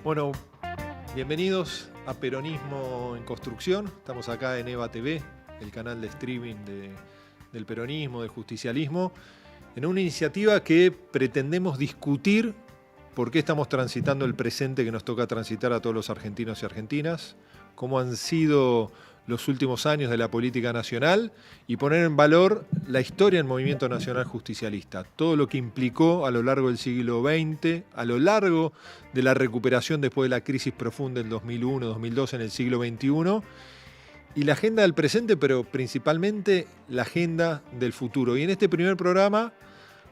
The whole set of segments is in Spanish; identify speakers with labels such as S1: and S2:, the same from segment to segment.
S1: Bueno, bienvenidos a Peronismo en Construcción. Estamos acá en EVA TV, el canal de streaming del peronismo, del justicialismo, en una iniciativa que pretendemos discutir por qué estamos transitando el presente que nos toca transitar a todos los argentinos y argentinas, cómo han sido los últimos años de la política nacional y poner en valor la historia del movimiento nacional justicialista, todo lo que implicó a lo largo del siglo XX, a lo largo de la recuperación después de la crisis profunda del 2001-2002 en el siglo XXI, y la agenda del presente, pero principalmente la agenda del futuro. Y en este primer programa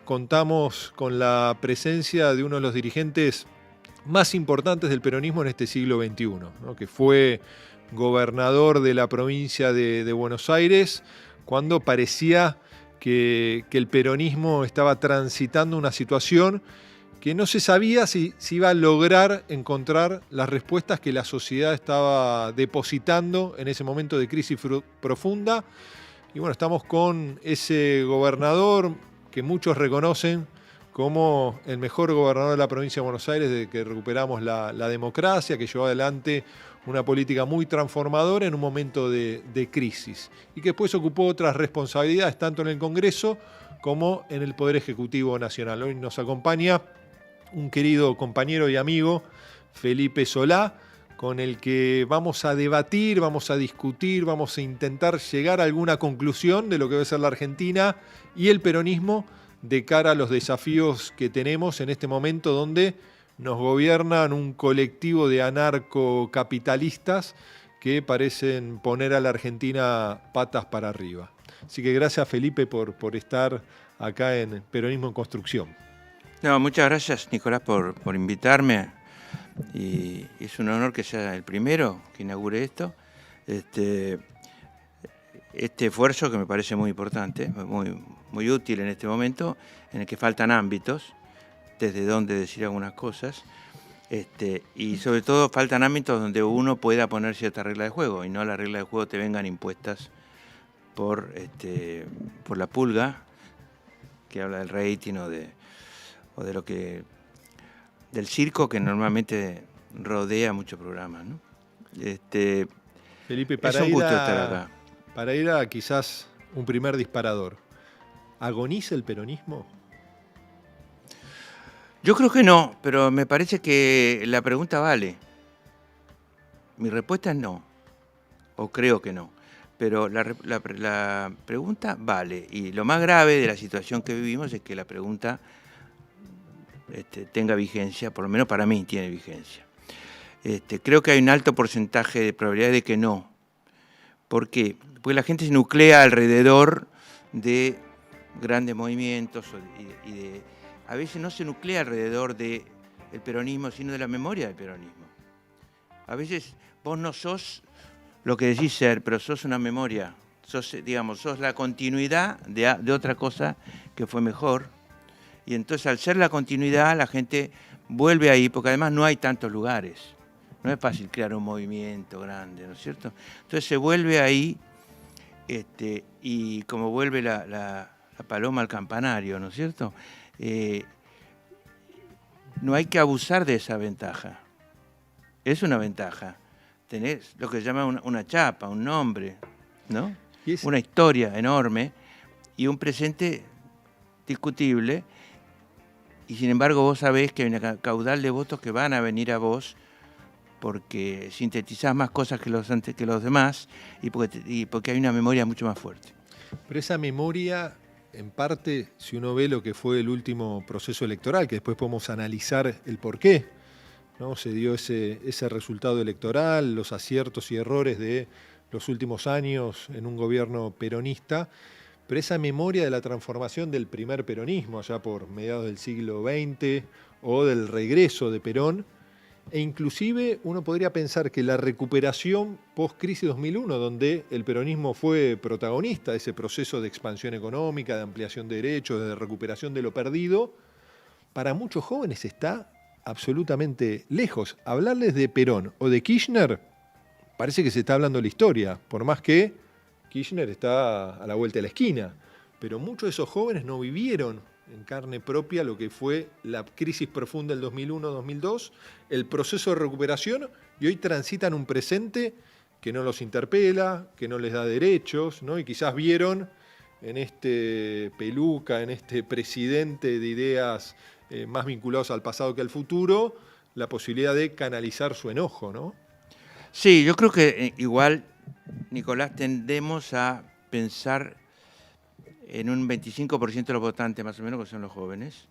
S1: contamos con la presencia de uno de los dirigentes más importantes del peronismo en este siglo XXI, ¿no? Que fue gobernador de la provincia de Buenos Aires cuando parecía que el peronismo estaba transitando una situación que no se sabía si iba a lograr encontrar las respuestas que la sociedad estaba depositando en ese momento de crisis profunda. Y bueno, estamos con ese gobernador que muchos reconocen como el mejor gobernador de la provincia de Buenos Aires desde que recuperamos la democracia, que llevó adelante una política muy transformadora en un momento de crisis y que después ocupó otras responsabilidades tanto en el Congreso como en el Poder Ejecutivo Nacional. Hoy nos acompaña un querido compañero y amigo, Felipe Solá, con el que vamos a debatir, vamos a discutir, vamos a intentar llegar a alguna conclusión de lo que debe ser la Argentina y el peronismo de cara a los desafíos que tenemos en este momento donde nos gobiernan un colectivo de anarcocapitalistas que parecen poner a la Argentina patas para arriba. Así que gracias, Felipe, por estar acá en Peronismo en Construcción.
S2: No, muchas gracias, Nicolás, por invitarme. Y es un honor que sea el primero que inaugure esto. Este esfuerzo que me parece muy importante, muy útil en este momento, en el que faltan ámbitos desde donde decir algunas cosas, y sobre todo faltan ámbitos donde uno pueda poner cierta regla de juego y no las reglas de juego te vengan impuestas por la pulga que habla del rating o de lo que del circo que normalmente rodea muchos programas, ¿no?
S1: Felipe,
S2: es un gusto estar acá.
S1: Para ir a quizás un primer disparador, ¿agoniza el peronismo?
S2: Yo creo que no, pero me parece que la pregunta vale. Mi respuesta es no, o creo que no, pero la pregunta vale. Y lo más grave de la situación que vivimos es que la pregunta tenga vigencia, por lo menos para mí tiene vigencia. Creo que hay un alto porcentaje de probabilidad de que no. ¿Por qué? Porque la gente se nuclea alrededor de grandes movimientos a veces no se nuclea alrededor del peronismo, sino de la memoria del peronismo. A veces vos no sos lo que decís ser, pero sos una memoria, sos la continuidad de otra cosa que fue mejor. Y entonces al ser la continuidad, la gente vuelve ahí, porque además no hay tantos lugares. No es fácil crear un movimiento grande, ¿no es cierto? Entonces se vuelve ahí, y como vuelve la paloma al campanario, ¿no es cierto? No hay que abusar de esa ventaja. Es una ventaja. Tenés lo que se llama una chapa, un nombre, ¿no? Una historia enorme y un presente discutible. Y sin embargo vos sabés que hay una caudal de votos que van a venir a vos porque sintetizás más cosas que los demás y porque hay una memoria mucho más fuerte.
S1: Pero esa memoria, en parte, si uno ve lo que fue el último proceso electoral, que después podemos analizar el porqué, ¿no? Se dio ese resultado electoral, los aciertos y errores de los últimos años en un gobierno peronista, pero esa memoria de la transformación del primer peronismo, allá por mediados del siglo XX, o del regreso de Perón, e inclusive uno podría pensar que la recuperación post-crisis 2001, donde el peronismo fue protagonista de ese proceso de expansión económica, de ampliación de derechos, de recuperación de lo perdido, para muchos jóvenes está absolutamente lejos. Hablarles de Perón o de Kirchner parece que se está hablando de la historia, por más que Kirchner está a la vuelta de la esquina. Pero muchos de esos jóvenes no vivieron en carne propia lo que fue la crisis profunda del 2001-2002, el proceso de recuperación, y hoy transitan un presente que no los interpela, que no les da derechos, ¿no? Y quizás vieron en este peluca, en este presidente de ideas más vinculados al pasado que al futuro, la posibilidad de canalizar su enojo, ¿no?
S2: Sí, yo creo que igual, Nicolás, tendemos a pensar en un 25% de los votantes, más o menos, que son los jóvenes,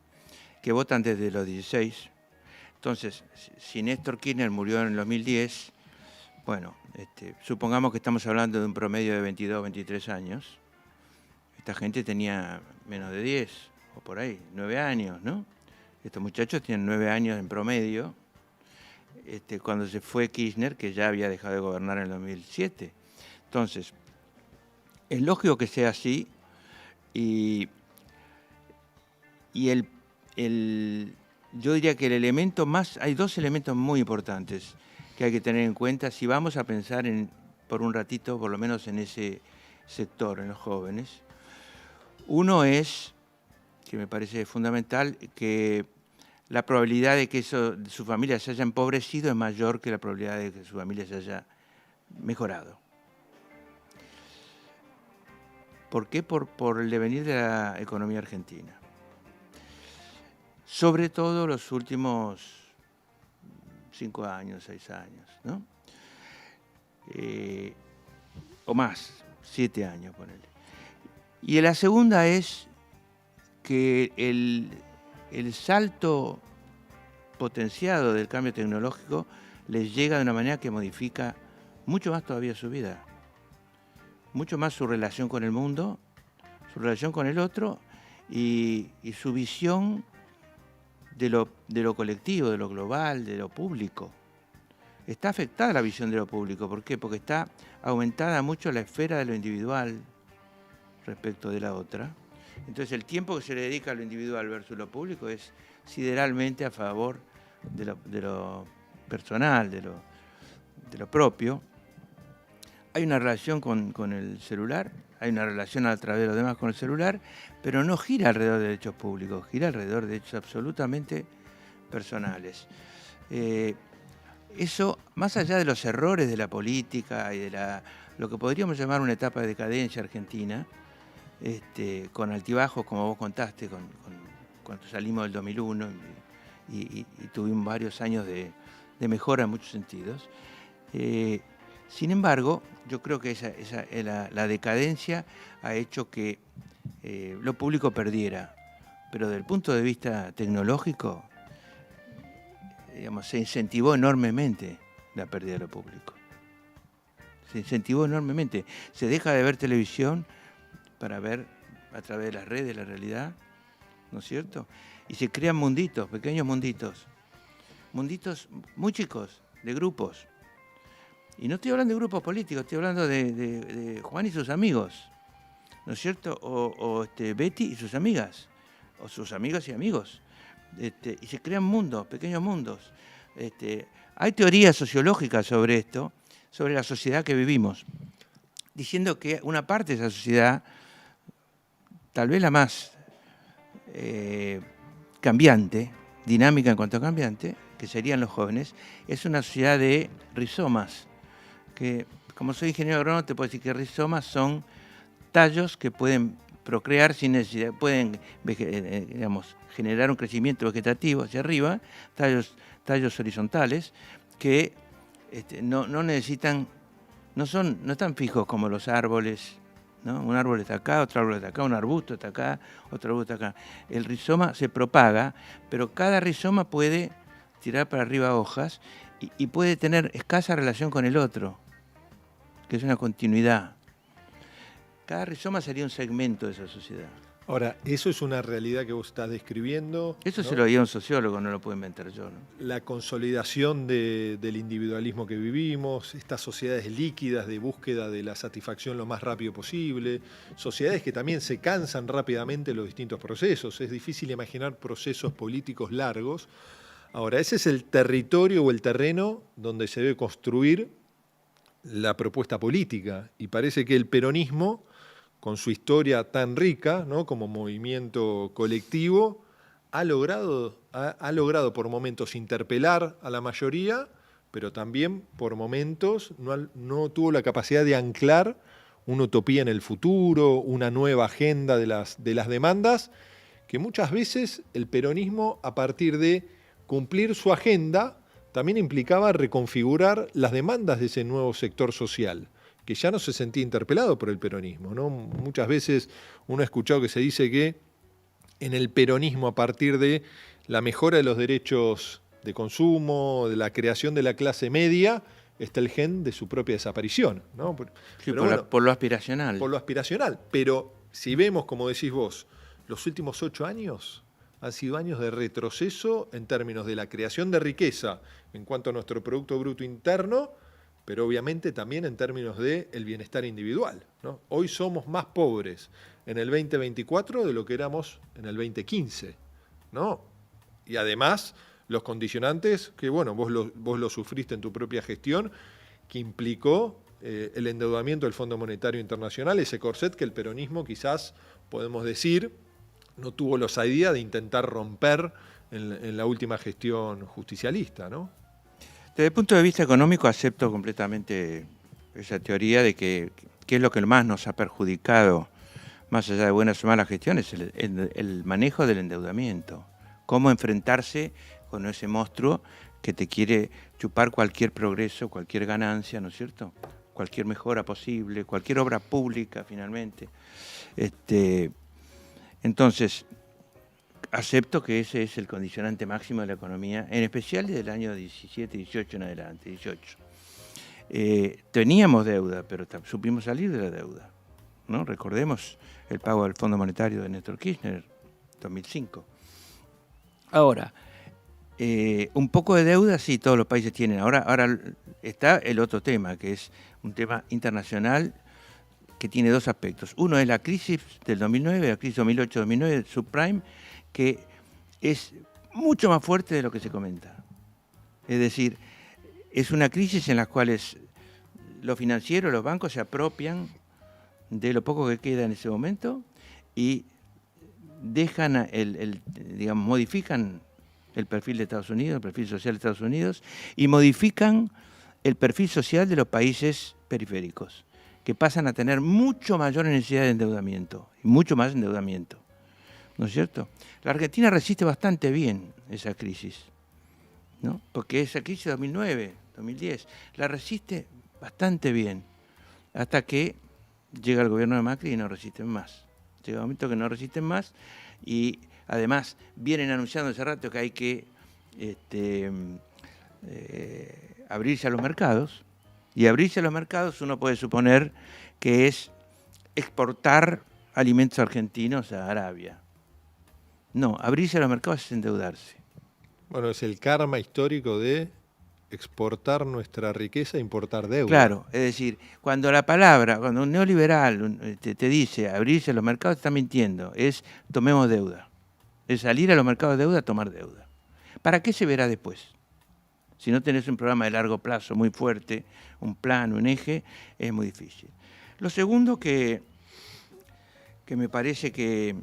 S2: que votan desde los 16. Entonces, si Néstor Kirchner murió en el 2010, bueno, supongamos que estamos hablando de un promedio de 22, 23 años. Esta gente tenía menos de 10, o por ahí, 9 años, ¿no? Estos muchachos tienen 9 años en promedio, cuando se fue Kirchner, que ya había dejado de gobernar en el 2007. Entonces, es lógico que sea así, y yo diría que el elemento más, hay dos elementos muy importantes que hay que tener en cuenta si vamos a pensar por un ratito, por lo menos en ese sector, en los jóvenes. Uno es, que me parece fundamental, que la probabilidad de que su familia se haya empobrecido es mayor que la probabilidad de que su familia se haya mejorado. ¿Por qué? Por el devenir de la economía argentina. Sobre todo los últimos 5 años, 6 años, ¿no? O más, 7 años, ponele. Y la segunda es que el salto potenciado del cambio tecnológico les llega de una manera que modifica mucho más todavía su vida, mucho más su relación con el mundo, su relación con el otro y su visión de lo colectivo, de lo global, de lo público. Está afectada la visión de lo público. ¿Por qué? Porque está aumentada mucho la esfera de lo individual respecto de la otra. Entonces el tiempo que se le dedica a lo individual versus lo público es sideralmente a favor de lo personal, de lo propio. Hay una relación con el celular, hay una relación a través de los demás con el celular, pero no gira alrededor de derechos públicos, gira alrededor de hechos absolutamente personales. Eso, más allá de los errores de la política y de lo que podríamos llamar una etapa de decadencia argentina, con altibajos, como vos contaste, cuando salimos del 2001 y tuvimos varios años de mejora en muchos sentidos. Sin embargo, yo creo que la decadencia ha hecho que lo público perdiera, pero desde el punto de vista tecnológico, digamos, se incentivó enormemente la pérdida de lo público. Se incentivó enormemente. Se deja de ver televisión para ver a través de las redes la realidad, ¿no es cierto? Y se crean munditos, pequeños munditos muy chicos, de grupos. Y no estoy hablando de grupos políticos, estoy hablando de Juan y sus amigos, ¿no es cierto? O Betty y sus amigas, o sus amigas y amigos. Y se crean mundos, pequeños mundos. Hay teorías sociológicas sobre esto, sobre la sociedad que vivimos, diciendo que una parte de esa sociedad, tal vez la más cambiante, dinámica en cuanto a cambiante, que serían los jóvenes, es una sociedad de rizomas, que como soy ingeniero agrónomo te puedo decir que rizomas son tallos que pueden procrear sin necesidad, pueden digamos, generar un crecimiento vegetativo hacia arriba, tallos horizontales que no necesitan, no están fijos como los árboles, ¿no? Un árbol está acá, otro árbol está acá, un arbusto está acá, otro arbusto está acá. El rizoma se propaga, pero cada rizoma puede tirar para arriba hojas y puede tener escasa relación con el otro, que es una continuidad. Cada rizoma sería un segmento de esa sociedad.
S1: Ahora, eso es una realidad que vos estás describiendo.
S2: Eso, ¿no? Se lo dio un sociólogo, no lo puedo inventar yo, ¿no?
S1: La consolidación del individualismo que vivimos, estas sociedades líquidas de búsqueda de la satisfacción lo más rápido posible, sociedades que también se cansan rápidamente de los distintos procesos. Es difícil imaginar procesos políticos largos. Ahora, ese es el territorio o el terreno donde se debe construir la propuesta política. Y parece que el peronismo, con su historia tan rica, ¿no?, como movimiento colectivo, ha logrado por momentos interpelar a la mayoría, pero también por momentos no tuvo la capacidad de anclar una utopía en el futuro, una nueva agenda de las demandas, que muchas veces el peronismo, a partir de cumplir su agenda, también implicaba reconfigurar las demandas de ese nuevo sector social, que ya no se sentía interpelado por el peronismo, ¿no? Muchas veces uno ha escuchado que se dice que en el peronismo, a partir de la mejora de los derechos de consumo, de la creación de la clase media, está el gen de su propia desaparición, ¿no?
S2: Sí, por lo aspiracional.
S1: Por lo aspiracional. Pero si vemos, como decís vos, los últimos 8 años han sido años de retroceso en términos de la creación de riqueza en cuanto a nuestro Producto Bruto Interno, pero obviamente también en términos del bienestar individual, ¿no? Hoy somos más pobres en el 2024 de lo que éramos en el 2015, ¿no? Y además los condicionantes que, bueno, vos lo sufriste en tu propia gestión, que implicó el endeudamiento del Fondo Monetario Internacional, ese corset que el peronismo quizás, podemos decir, no tuvo la osadía de intentar romper en la última gestión justicialista, ¿no?
S2: Desde el punto de vista económico acepto completamente esa teoría de que es lo que más nos ha perjudicado, más allá de buenas o malas gestiones, el manejo del endeudamiento. Cómo enfrentarse con ese monstruo que te quiere chupar cualquier progreso, cualquier ganancia, ¿no es cierto? Cualquier mejora posible, cualquier obra pública, finalmente. Entonces, acepto que ese es el condicionante máximo de la economía, en especial desde el año 17, 18 en adelante, 18. Teníamos deuda, pero supimos salir de la deuda, ¿no? Recordemos el pago del Fondo Monetario de Néstor Kirchner, 2005. Ahora, un poco de deuda, sí, todos los países tienen. Ahora está el otro tema, que es un tema internacional que tiene dos aspectos. Uno es la crisis del 2009, la crisis 2008-2009, subprime, que es mucho más fuerte de lo que se comenta. Es decir, es una crisis en la cual los financieros, los bancos se apropian de lo poco que queda en ese momento y dejan digamos, modifican el perfil de Estados Unidos, el perfil social de Estados Unidos, y modifican el perfil social de los países periféricos, que pasan a tener mucho mayor necesidad de endeudamiento, y mucho más endeudamiento, ¿no es cierto? La Argentina resiste bastante bien esa crisis, ¿no? Porque esa crisis de 2009, 2010, la resiste bastante bien, hasta que llega el gobierno de Macri y no resisten más. Llega un momento que no resisten más y además vienen anunciando hace rato que hay que abrirse a los mercados, y abrirse a los mercados uno puede suponer que es exportar alimentos argentinos a Arabia. No, abrirse a los mercados es endeudarse.
S1: Bueno, es el karma histórico de exportar nuestra riqueza e importar deuda.
S2: Claro, es decir, cuando un neoliberal te dice abrirse a los mercados, está mintiendo, es tomemos deuda. Es salir a los mercados de deuda, tomar deuda. ¿Para qué se verá después? Si no tenés un programa de largo plazo muy fuerte, un plan, un eje, es muy difícil. Lo segundo que me parece que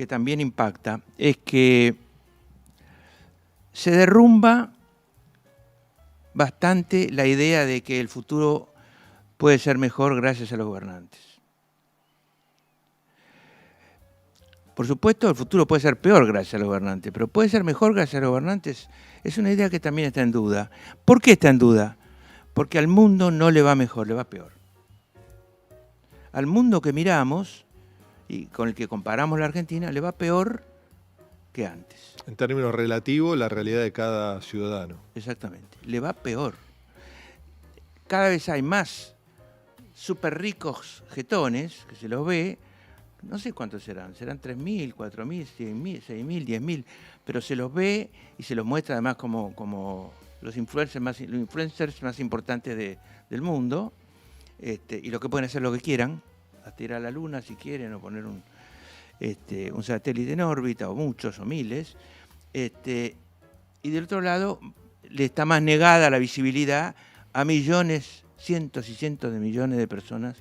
S2: también impacta es que se derrumba bastante la idea de que el futuro puede ser mejor gracias a los gobernantes. Por supuesto, el futuro puede ser peor gracias a los gobernantes, pero puede ser mejor gracias a los gobernantes. Es una idea que también está en duda. ¿Por qué está en duda? Porque al mundo no le va mejor, le va peor. Al mundo que miramos y con el que comparamos la Argentina, le va peor que antes.
S1: En términos relativos, la realidad de cada ciudadano.
S2: Exactamente, le va peor. Cada vez hay más súper ricos jetones, que se los ve, no sé cuántos serán 3.000, 4.000, 100.000, 6.000, 10.000, pero se los ve y se los muestra además como los influencers más importantes del mundo, y lo que pueden hacer lo que quieran, hasta ir a la luna si quieren, o poner un satélite en órbita, o muchos, o miles, y del otro lado le está más negada la visibilidad a millones, cientos y cientos de millones de personas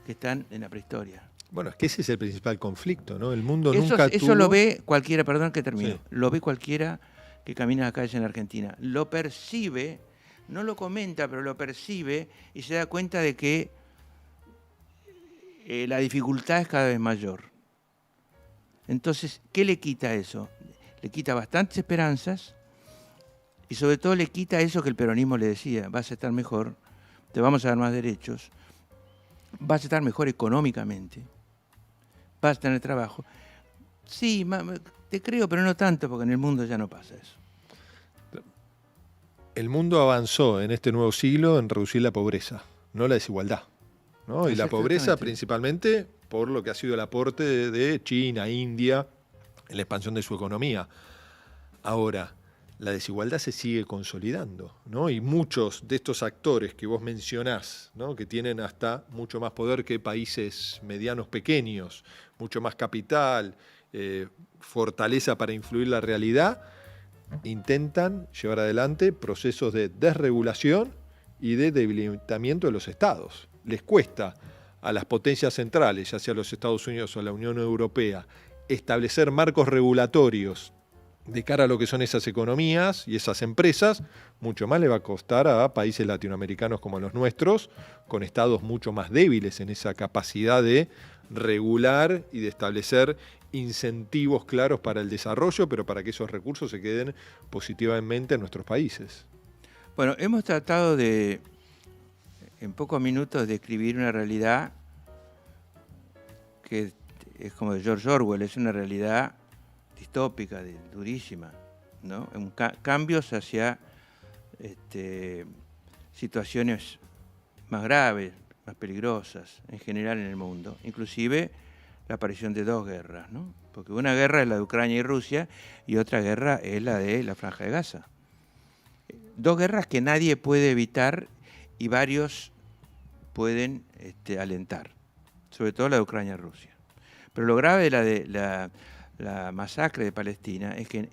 S2: que están en la prehistoria.
S1: Bueno, es que ese es el principal conflicto, ¿no? El mundo
S2: Eso,
S1: nunca
S2: eso
S1: tuvo...
S2: lo ve cualquiera, perdón que termino,
S1: Sí.
S2: lo ve cualquiera que camina en la calle en Argentina. Lo percibe, no lo comenta, pero lo percibe y se da cuenta de que la dificultad es cada vez mayor. Entonces, ¿qué le quita eso? Le quita bastantes esperanzas y sobre todo le quita eso que el peronismo le decía: vas a estar mejor, te vamos a dar más derechos, vas a estar mejor económicamente, vas a tener trabajo. Sí, te creo, pero no tanto, porque en el mundo ya no pasa eso.
S1: El mundo avanzó en este nuevo siglo en reducir la pobreza, no la desigualdad, ¿no? Y la pobreza principalmente por lo que ha sido el aporte de China, India, en la expansión de su economía. Ahora, la desigualdad se sigue consolidando, ¿no? Y muchos de estos actores que vos mencionás, ¿no? Que tienen hasta mucho más poder que países medianos pequeños, mucho más capital, fortaleza para influir la realidad, intentan llevar adelante procesos de desregulación y de debilitamiento de los estados. Les cuesta a las potencias centrales, ya sea los Estados Unidos o la Unión Europea, establecer marcos regulatorios de cara a lo que son esas economías y esas empresas. Mucho más le va a costar a países latinoamericanos como los nuestros, con estados mucho más débiles en esa capacidad de regular y de establecer incentivos claros para el desarrollo, pero para que esos recursos se queden positivamente en nuestros países.
S2: Bueno, hemos tratado de, en pocos minutos, describir una realidad que es como de George Orwell, es una realidad distópica, durísima, ¿no? Cambios hacia situaciones más graves, más peligrosas, en general en el mundo, inclusive la aparición de dos guerras, ¿no? Porque una guerra es la de Ucrania y Rusia y otra guerra es la de la Franja de Gaza. Dos guerras que nadie puede evitar y varios pueden alentar, sobre todo la de Ucrania y Rusia. Pero lo grave de la masacre de Palestina es que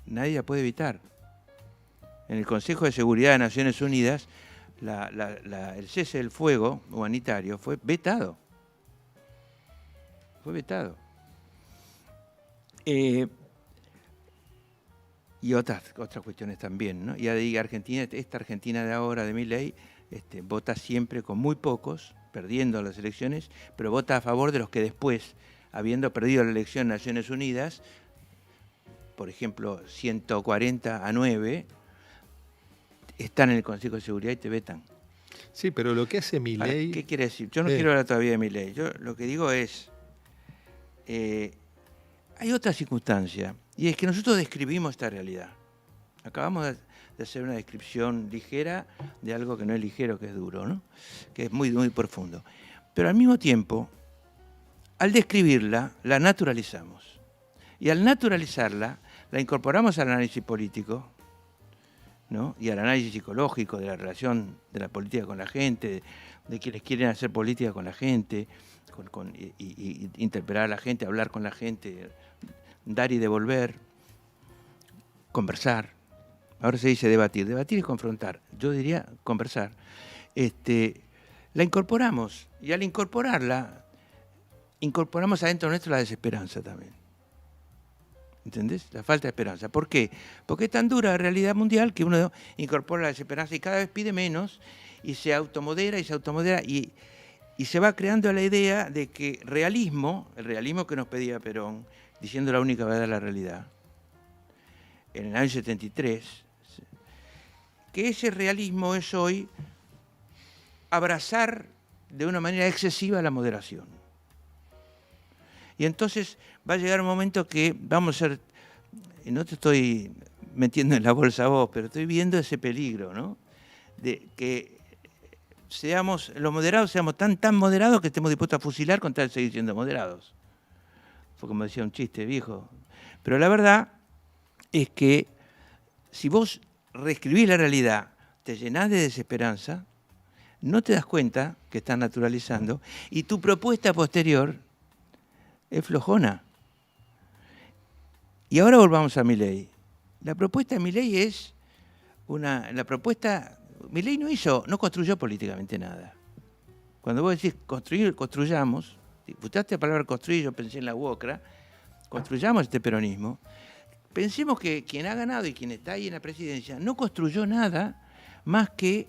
S2: nadie la puede evitar. En el Consejo de Seguridad de Naciones Unidas, el cese del fuego humanitario fue vetado. Fue vetado. Y otras cuestiones también, ¿no? Y ahí Argentina, esta Argentina de ahora, de Milei, vota siempre con muy pocos, perdiendo las elecciones, pero vota a favor de los que después, habiendo perdido la elección en Naciones Unidas, por ejemplo, 140-9, están en el Consejo de Seguridad y te vetan.
S1: Sí, pero lo que hace Milei...
S2: ¿Qué quiere decir? Yo no quiero hablar todavía de Milei. Yo lo que digo es... hay otra circunstancia, y es que nosotros describimos esta realidad. Acabamos de hacer una descripción ligera de algo que no es ligero, que es duro, ¿no? Que es muy, muy profundo. Pero al mismo tiempo, al describirla, la naturalizamos. Y al naturalizarla, la incorporamos al análisis político, ¿no? Y al análisis psicológico de la relación de la política con la gente, de quienes quieren hacer política con la gente, y interpelar a la gente, hablar con la gente, dar y devolver, conversar. Ahora se dice debatir. Debatir es confrontar. Yo diría conversar. La incorporamos. Y al incorporarla, incorporamos adentro nuestro la desesperanza también. ¿Entendés? La falta de esperanza. ¿Por qué? Porque es tan dura la realidad mundial que uno incorpora la desesperanza y cada vez pide menos y se automodera y se va creando la idea de que el realismo que nos pedía Perón, diciendo la única verdad de la realidad, en el año 73, que ese realismo es hoy abrazar de una manera excesiva la moderación. Y entonces va a llegar un momento que vamos a ser, no te estoy metiendo en la bolsa a vos, pero estoy viendo ese peligro, ¿no? De que los moderados seamos tan moderados que estemos dispuestos a fusilar con tal de seguir siendo moderados. Fue como decía un chiste viejo. Pero la verdad es que si vos reescribís la realidad, te llenás de desesperanza, no te das cuenta que estás naturalizando y tu propuesta posterior es flojona. Y ahora volvamos a Milei. La propuesta de Milei es Milei no construyó políticamente nada. Cuando vos decís construyamos, Usaste la palabra construir, yo pensé en la UOCRA. Construyamos este peronismo. Pensemos que quien ha ganado y quien está ahí en la presidencia no construyó nada más que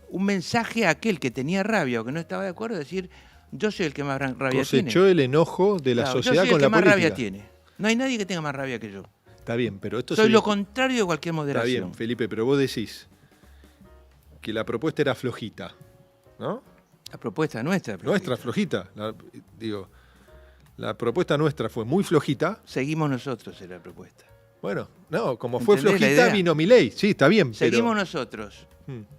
S2: un mensaje a aquel que tenía rabia o que no estaba de acuerdo, decir, yo soy el que más rabia tiene.
S1: Cosechó el enojo de la sociedad con la política.
S2: Yo soy el que más rabia tiene. No hay nadie que tenga más rabia que yo.
S1: Está bien, pero esto
S2: soy lo contrario de cualquier moderación.
S1: Está bien, Felipe, pero vos decís que la propuesta era flojita, ¿no?
S2: La propuesta nuestra.
S1: Nuestra flojita. La propuesta nuestra fue muy flojita.
S2: Seguimos nosotros en la propuesta.
S1: Bueno, no, como fue flojita vino Milei. Sí, está bien.
S2: Seguimos nosotros.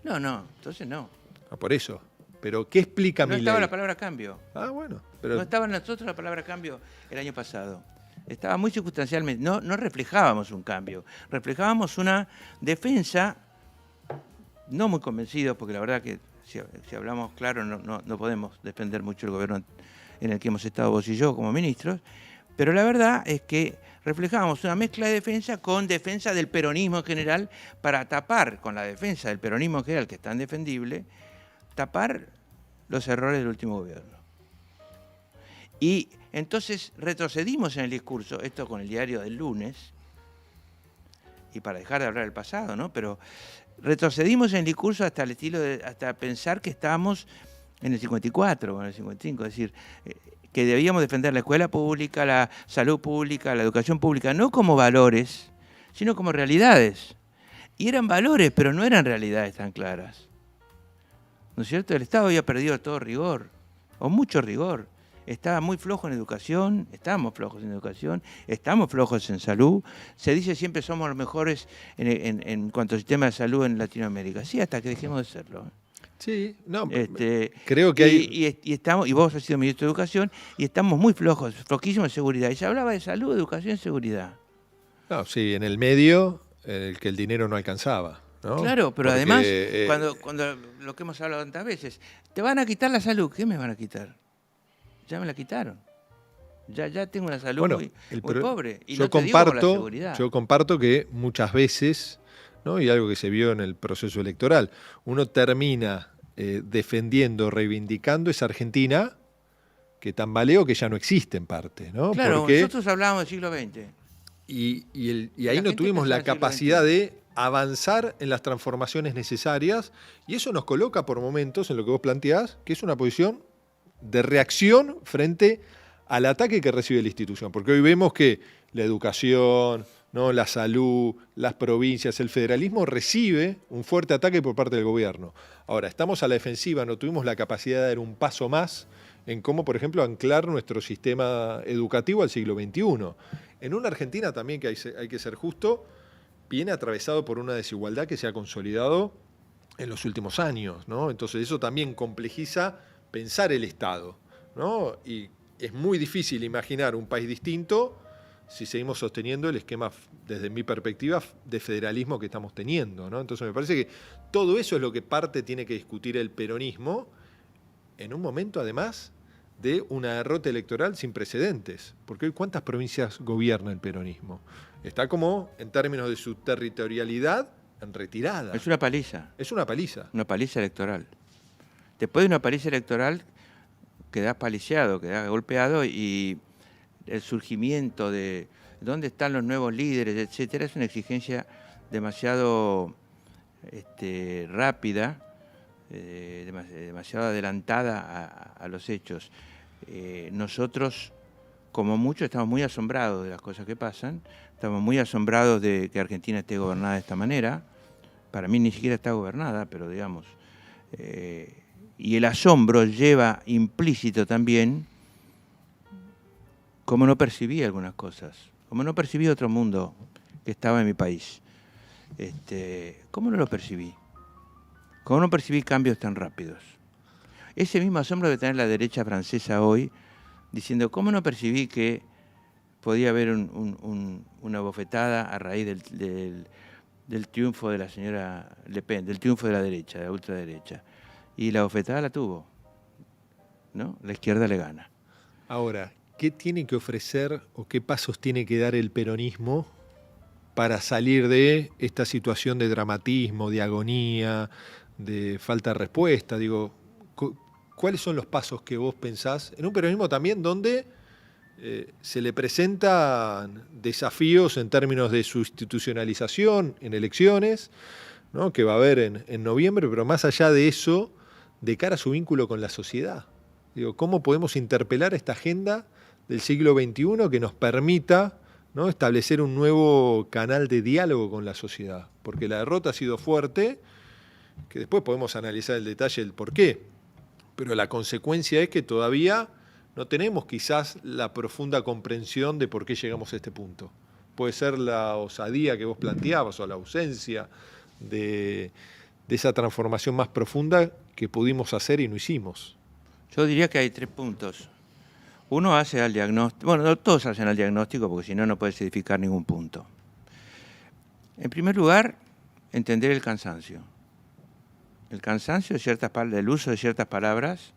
S2: No, entonces no.
S1: Por eso. Pero ¿qué explica Milei?
S2: No estaba la palabra cambio.
S1: Ah, bueno. Pero...
S2: No estaba en nosotros la palabra cambio el año pasado. Estaba muy circunstancialmente. No reflejábamos un cambio. Reflejábamos una defensa, no muy convencidos, porque la verdad que si hablamos claro no podemos defender mucho el gobierno en el que hemos estado vos y yo como ministros, pero la verdad es que reflejábamos una mezcla de defensa con defensa del peronismo en general para tapar, con la defensa del peronismo en general, que es tan defendible, tapar los errores del último gobierno. Y entonces retrocedimos en el discurso, esto con el diario del lunes, y para dejar de hablar del pasado, ¿no? Pero retrocedimos en el discurso hasta el estilo hasta pensar que estábamos en el 54 o en el 55, es decir, que debíamos defender la escuela pública, la salud pública, la educación pública, no como valores, sino como realidades. Y eran valores, pero no eran realidades tan claras. ¿No es cierto? El Estado había perdido todo rigor, o mucho rigor. Estaba muy flojo en educación, estamos flojos en educación, estamos flojos en salud. Se dice siempre somos los mejores en cuanto al sistema de salud en Latinoamérica. Sí, hasta que dejemos de serlo.
S1: Sí, no, creo que hay...
S2: y vos has sido ministro de Educación, y estamos muy floquísimos en seguridad. Y se hablaba de salud, educación y seguridad.
S1: No, sí, en el medio, que el dinero no alcanzaba, ¿no?
S2: Claro, pero porque, además, cuando lo que hemos hablado tantas veces, te van a quitar la salud. ¿Qué me van a quitar? Ya me la quitaron. Ya tengo una salud muy pobre. Y
S1: yo comparto que muchas veces, ¿no? Y algo que se vio en el proceso electoral, uno termina defendiendo, reivindicando esa Argentina que tambaleó, que ya no existe en parte, ¿no?
S2: Claro, porque nosotros hablábamos del siglo XX.
S1: Y ahí no tuvimos la capacidad de avanzar en las transformaciones necesarias, y eso nos coloca por momentos en lo que vos planteás, que es una posición de reacción frente al ataque que recibe la institución. Porque hoy vemos que la educación, ¿no?, la salud, las provincias, el federalismo recibe un fuerte ataque por parte del gobierno. Ahora, estamos a la defensiva, no tuvimos la capacidad de dar un paso más en cómo, por ejemplo, anclar nuestro sistema educativo al siglo XXI. En una Argentina también, que hay que ser justo, viene atravesado por una desigualdad que se ha consolidado en los últimos años, ¿no? Entonces eso también complejiza pensar el Estado, ¿no? Y es muy difícil imaginar un país distinto si seguimos sosteniendo el esquema, desde mi perspectiva, de federalismo que estamos teniendo, ¿no? Entonces me parece que todo eso es lo que tiene que discutir el peronismo en un momento, además, de una derrota electoral sin precedentes. Porque hoy, ¿cuántas provincias gobierna el peronismo? Está como, en términos de su territorialidad, en retirada.
S2: Es una paliza.
S1: Es una paliza.
S2: Una paliza electoral. Después de una paliza electoral, quedás paliciado, quedás golpeado, y el surgimiento de dónde están los nuevos líderes, etcétera, es una exigencia demasiado rápida, demasiado adelantada a los hechos. Nosotros, como muchos, estamos muy asombrados de las cosas que pasan, estamos muy asombrados de que Argentina esté gobernada de esta manera. Para mí ni siquiera está gobernada, pero digamos... y el asombro lleva implícito también cómo no percibí algunas cosas, cómo no percibí otro mundo que estaba en mi país. ¿Cómo no lo percibí? ¿Cómo no percibí cambios tan rápidos? Ese mismo asombro debe tener la derecha francesa hoy, diciendo, ¿cómo no percibí que podía haber una bofetada a raíz del triunfo de la señora Le Pen, del triunfo de la derecha, de la ultraderecha? Y la bofetada la tuvo, ¿no? La izquierda le gana.
S1: Ahora, ¿qué tiene que ofrecer o qué pasos tiene que dar el peronismo para salir de esta situación de dramatismo, de agonía, de falta de respuesta? Digo, ¿cuáles son los pasos que vos pensás en un peronismo también donde se le presentan desafíos en términos de su institucionalización en elecciones, ¿no?, que va a haber en noviembre, pero más allá de eso, de cara a su vínculo con la sociedad? Digo, ¿cómo podemos interpelar esta agenda del siglo XXI que nos permita, ¿no?, establecer un nuevo canal de diálogo con la sociedad? Porque la derrota ha sido fuerte, que después podemos analizar el detalle del por qué, pero la consecuencia es que todavía no tenemos quizás la profunda comprensión de por qué llegamos a este punto. Puede ser la osadía que vos planteabas o la ausencia de esa transformación más profunda que pudimos hacer y no hicimos.
S2: Yo diría que hay 3 puntos. Uno hace al diagnóstico, bueno, no todos hacen al diagnóstico porque si no, no puedes edificar ningún punto. En primer lugar, entender el cansancio. El cansancio del uso de ciertas palabras,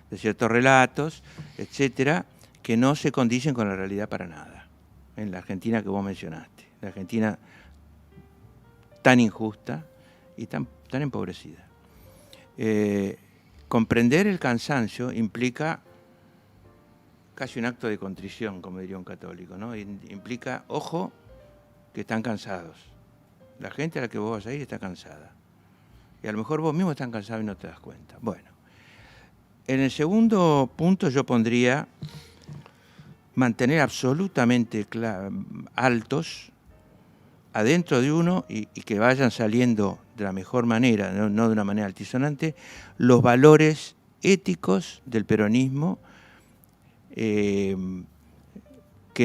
S2: de ciertos relatos, etcétera, que no se condicen con la realidad para nada. En la Argentina que vos mencionaste, la Argentina tan injusta y tan empobrecida. Comprender el cansancio implica casi un acto de contrición, como diría un católico, ¿no? Implica, ojo, que están cansados. La gente a la que vos vas a ir está cansada. Y a lo mejor vos mismo estás cansado y no te das cuenta. Bueno, en el segundo punto yo pondría mantener absolutamente altos adentro de uno y que vayan saliendo de la mejor manera, no de una manera altisonante, los valores éticos del peronismo que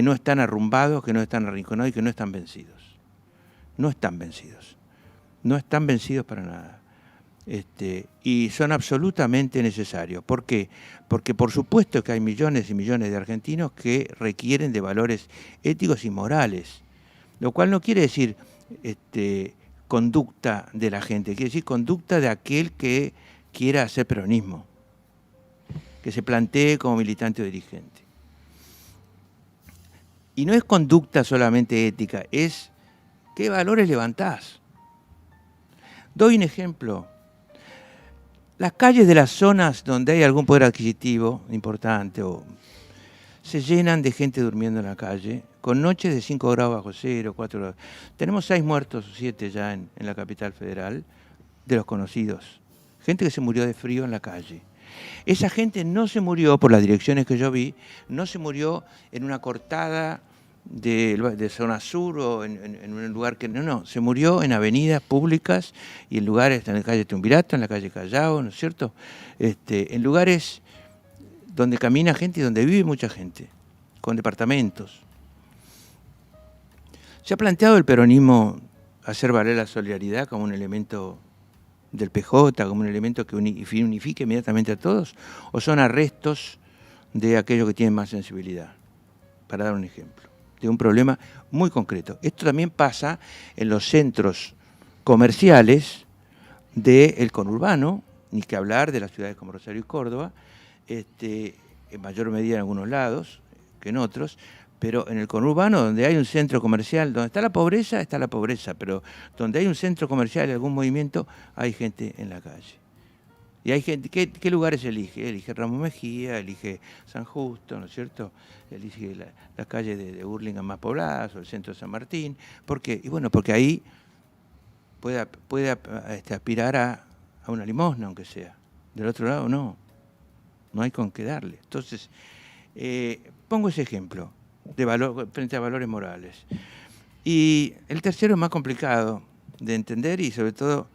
S2: no están arrumbados, que no están arrinconados y que no están vencidos. No están vencidos. No están vencidos para nada. Y son absolutamente necesarios. ¿Por qué? Porque por supuesto que hay millones y millones de argentinos que requieren de valores éticos y morales, lo cual no quiere decir conducta de la gente, quiere decir conducta de aquel que quiera hacer peronismo, que se plantee como militante o dirigente. Y no es conducta solamente ética, es qué valores levantás. Doy un ejemplo. Las calles de las zonas donde hay algún poder adquisitivo importante se llenan de gente durmiendo en la calle, con noches de 5 grados bajo cero, 4 grados. Tenemos 6 muertos o 7 ya en la capital federal, de los conocidos. Gente que se murió de frío en la calle. Esa gente no se murió, por las direcciones que yo vi, no se murió en una cortada de zona sur o en un lugar que no, se murió en avenidas públicas y en lugares, en la calle Triunvirato, en la calle Callao, ¿no es cierto? En lugares donde camina gente y donde vive mucha gente, con departamentos. ¿Se ha planteado el peronismo hacer valer la solidaridad como un elemento del PJ, como un elemento que unifique inmediatamente a todos? ¿O son arrestos de aquellos que tienen más sensibilidad? Para dar un ejemplo de un problema muy concreto. Esto también pasa en los centros comerciales del conurbano, ni que hablar de las ciudades como Rosario y Córdoba, en mayor medida en algunos lados que en otros, pero en el conurbano, donde hay un centro comercial, donde está la pobreza, pero donde hay un centro comercial y algún movimiento, hay gente en la calle. Y hay gente, ¿qué lugares elige? Elige Ramos Mejía, elige San Justo, ¿no es cierto? Elige la calle de Hurlingham más pobladas, o el centro de San Martín. ¿Por qué? Y bueno, porque ahí puede aspirar a una limosna, aunque sea. Del otro lado, no hay con qué darle. Entonces, pongo ese ejemplo frente a valores morales. Y el tercero es más complicado de entender y sobre todo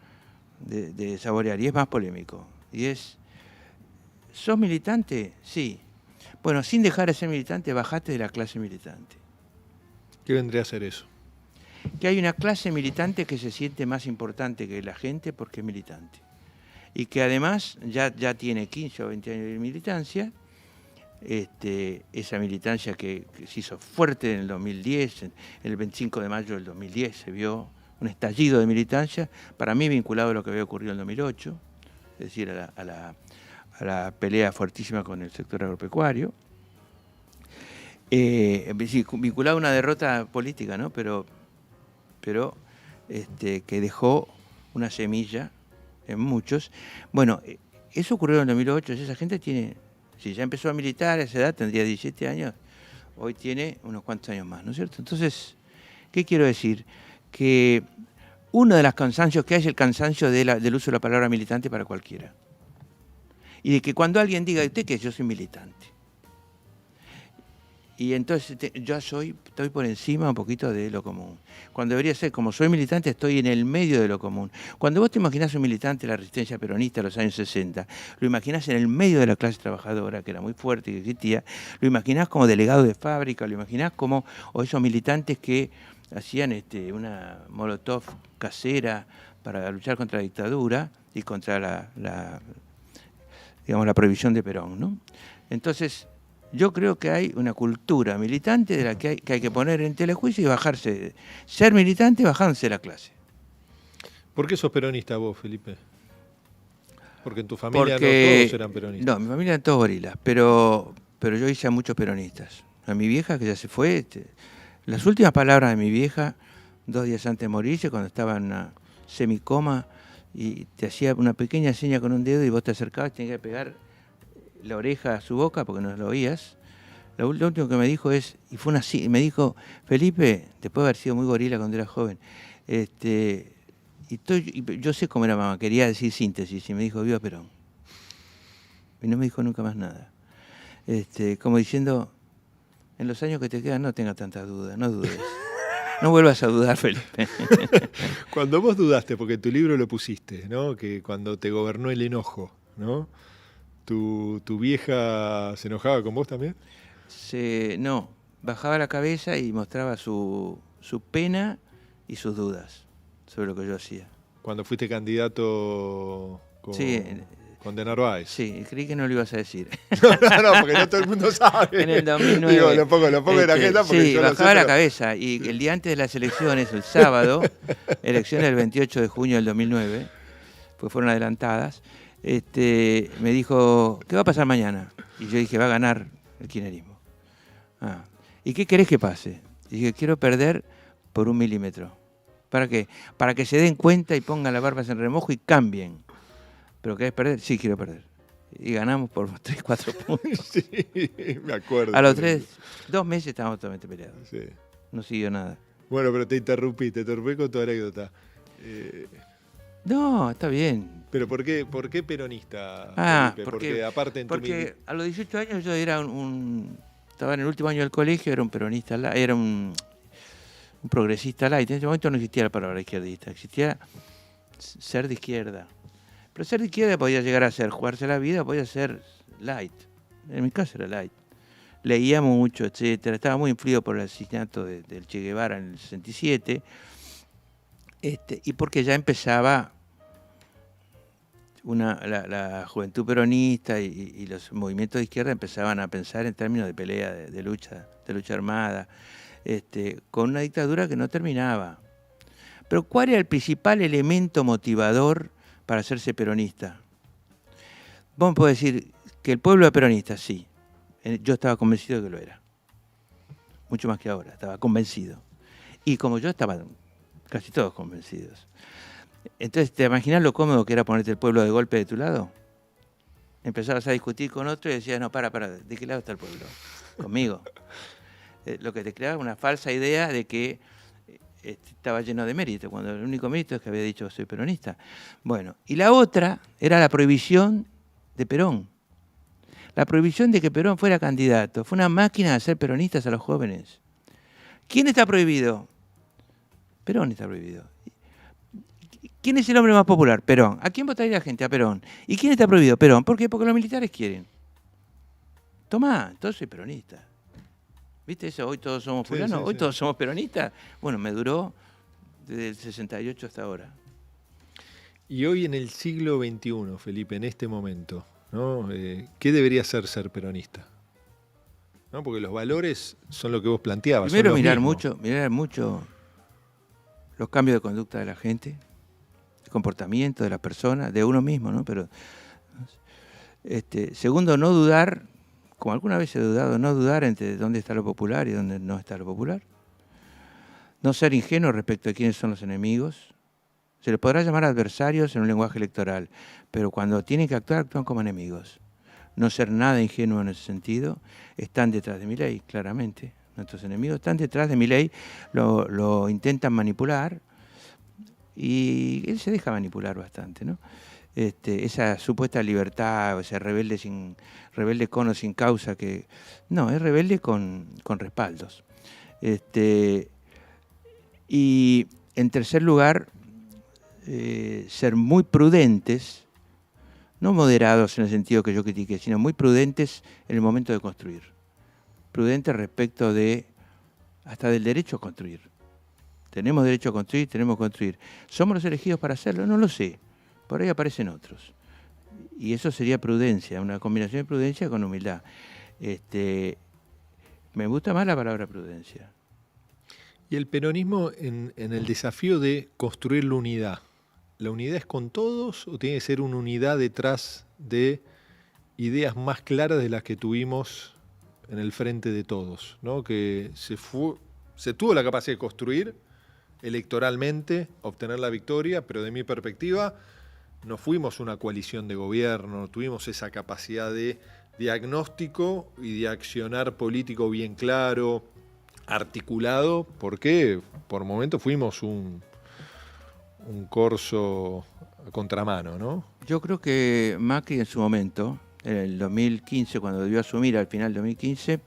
S2: de saborear, y es más polémico. Y es, ¿sos militante? Sí. Bueno, sin dejar de ser militante, bajate de la clase militante.
S1: ¿Qué vendría a ser eso?
S2: Que hay una clase militante que se siente más importante que la gente porque es militante. Y que además ya tiene 15 o 20 años de militancia, esa militancia que se hizo fuerte en el 2010, el 25 de mayo del 2010 se vio un estallido de militancia, para mí vinculado a lo que había ocurrido en el 2008, es decir, a la pelea fuertísima con el sector agropecuario, vinculado a una derrota política, ¿no? pero que dejó una semilla en muchos. Bueno, eso ocurrió en 2008, esa gente tiene, si ya empezó a militar a esa edad, tendría 17 años, hoy tiene unos cuantos años más, ¿no es cierto? Entonces, ¿qué quiero decir? Que uno de los cansancios que hay es el cansancio del uso de la palabra militante para cualquiera. Y de que cuando alguien diga, ¿usted qué? Yo soy militante. Y entonces yo estoy por encima un poquito de lo común. Cuando debería ser, como soy militante, estoy en el medio de lo común. Cuando vos te imaginás un militante de la resistencia peronista de los años 60, lo imaginás en el medio de la clase trabajadora, que era muy fuerte y que existía, lo imaginás como delegado de fábrica, lo imaginás como o esos militantes que hacían una molotov casera para luchar contra la dictadura y contra la prohibición de Perón, ¿no? Entonces, yo creo que hay una cultura militante de la que hay que poner en telejuicio y bajarse. Ser militante y bajarse la clase.
S1: ¿Por qué sos peronista vos, Felipe? Porque en tu familia no todos eran peronistas.
S2: No, mi familia eran todos gorilas, pero yo hice a muchos peronistas. A mi vieja, que ya se fue, las últimas palabras de mi vieja, 2 días antes de morirse, cuando estaba en una semicoma, y te hacía una pequeña seña con un dedo y vos te acercabas y tenías que pegar la oreja a su boca porque no lo oías. Lo último que me dijo me dijo, Felipe, después de haber sido muy gorila cuando era joven, yo sé cómo era mamá, quería decir síntesis, y me dijo, viva Perón. Y no me dijo nunca más nada. Como diciendo, en los años que te quedan no tengas tantas dudas, no dudes. No vuelvas a dudar, Felipe.
S1: Cuando vos dudaste, porque en tu libro lo pusiste, ¿no? Que cuando te gobernó el enojo, ¿no? ¿Tu vieja se enojaba con vos también?
S2: No, bajaba la cabeza y mostraba su pena y sus dudas sobre lo que yo hacía.
S1: Cuando fuiste candidato con De Narváez.
S2: Sí, creí que no lo ibas a decir.
S1: No, porque no todo el mundo sabe.
S2: En el 2009.
S1: Digo, lo pongo en la agenda porque
S2: sí,
S1: yo
S2: bajaba
S1: lo sé,
S2: la cabeza y el día antes de las elecciones, el sábado, elecciones del 28 de junio del 2009, pues fueron adelantadas, me dijo, ¿qué va a pasar mañana? Y yo dije, va a ganar el kirchnerismo. ¿Y qué querés que pase? Y dije, quiero perder por 1 milímetro. ¿Para qué? Para que se den cuenta y pongan las barbas en remojo y cambien. ¿Pero querés perder? Sí, quiero perder. Y ganamos por 3, 4 puntos.
S1: Sí, me acuerdo.
S2: A los 2 meses estábamos totalmente peleados.
S1: Sí.
S2: No siguió nada.
S1: Bueno, pero te interrumpí con tu anécdota.
S2: No, está bien.
S1: ¿Pero por qué peronista, Felipe? Porque aparte
S2: porque a los 18 años yo era estaba en el último año del colegio, era un peronista, era un progresista light. En ese momento no existía la palabra izquierdista, existía ser de izquierda. Pero ser de izquierda podía llegar a ser jugarse la vida, podía ser light. En mi caso era light. Leía mucho, etcétera. Estaba muy influido por el asesinato del Che Guevara en el 67. Y porque ya empezaba la juventud peronista y los movimientos de izquierda empezaban a pensar en términos de pelea, de lucha armada, con una dictadura que no terminaba. Pero ¿cuál era el principal elemento motivador para hacerse peronista? Vos me podés decir que el pueblo era peronista, sí. Yo estaba convencido de que lo era. Mucho más que ahora, estaba convencido. Y como yo estaban casi todos convencidos. Entonces, ¿te imaginas lo cómodo que era ponerte el pueblo de golpe de tu lado? Empezabas a discutir con otro y decías, no, para, ¿de qué lado está el pueblo? Conmigo. Lo que te creaba una falsa idea de que estaba lleno de mérito, cuando el único mérito es que había dicho soy peronista. Bueno, y la otra era la prohibición de Perón. La prohibición de que Perón fuera candidato. Fue una máquina de hacer peronistas a los jóvenes. ¿Quién está prohibido? Perón está prohibido. ¿Quién es el hombre más popular? Perón. ¿A quién votaría la gente? A Perón. ¿Y quién está prohibido? Perón. ¿Por qué? Porque los militares quieren. Tomá, entonces soy peronista. ¿Viste eso? Hoy todos somos fulanos, sí, hoy todos somos peronistas. Bueno, me duró desde el 68 hasta ahora.
S1: Y hoy en el siglo XXI, Felipe, en este momento, ¿no? ¿Qué debería ser peronista? ¿No? Porque los valores son lo que vos planteabas.
S2: Primero mirar mucho los cambios de conducta de la gente, el comportamiento de las personas, de uno mismo, ¿no? Pero segundo, no dudar, como alguna vez he dudado, no dudar entre dónde está lo popular y dónde no está lo popular. No ser ingenuo respecto a quiénes son los enemigos. Se les podrá llamar adversarios en un lenguaje electoral, pero cuando tienen que actuar, actúan como enemigos. No ser nada ingenuo en ese sentido. Están detrás de Milei, claramente. Nuestros enemigos están detrás de Milei, lo intentan manipular y él se deja manipular bastante, ¿no? Esa supuesta libertad, o sea, rebelde con o sin causa, que no, es rebelde con respaldos. Y en tercer lugar, ser muy prudentes, no moderados en el sentido que yo critiqué, sino muy prudentes en el momento de construir. Prudentes respecto hasta del derecho a construir. Tenemos derecho a construir, tenemos que construir. ¿Somos los elegidos para hacerlo? No lo sé. Por ahí aparecen otros. Y eso sería prudencia, una combinación de prudencia con humildad. Me gusta más la palabra prudencia.
S1: Y el peronismo en el desafío de construir la unidad. ¿La unidad es con todos o tiene que ser una unidad detrás de ideas más claras de las que tuvimos en el frente de todos, ¿no? Que se tuvo la capacidad de construir electoralmente, obtener la victoria, pero de mi perspectiva no fuimos una coalición de gobierno, tuvimos esa capacidad de diagnóstico y de accionar político bien claro, articulado, porque por momentos fuimos un corso a contramano, ¿no?
S2: Yo creo que Macri en su momento, en el 2015, cuando debió asumir, al final del 2015,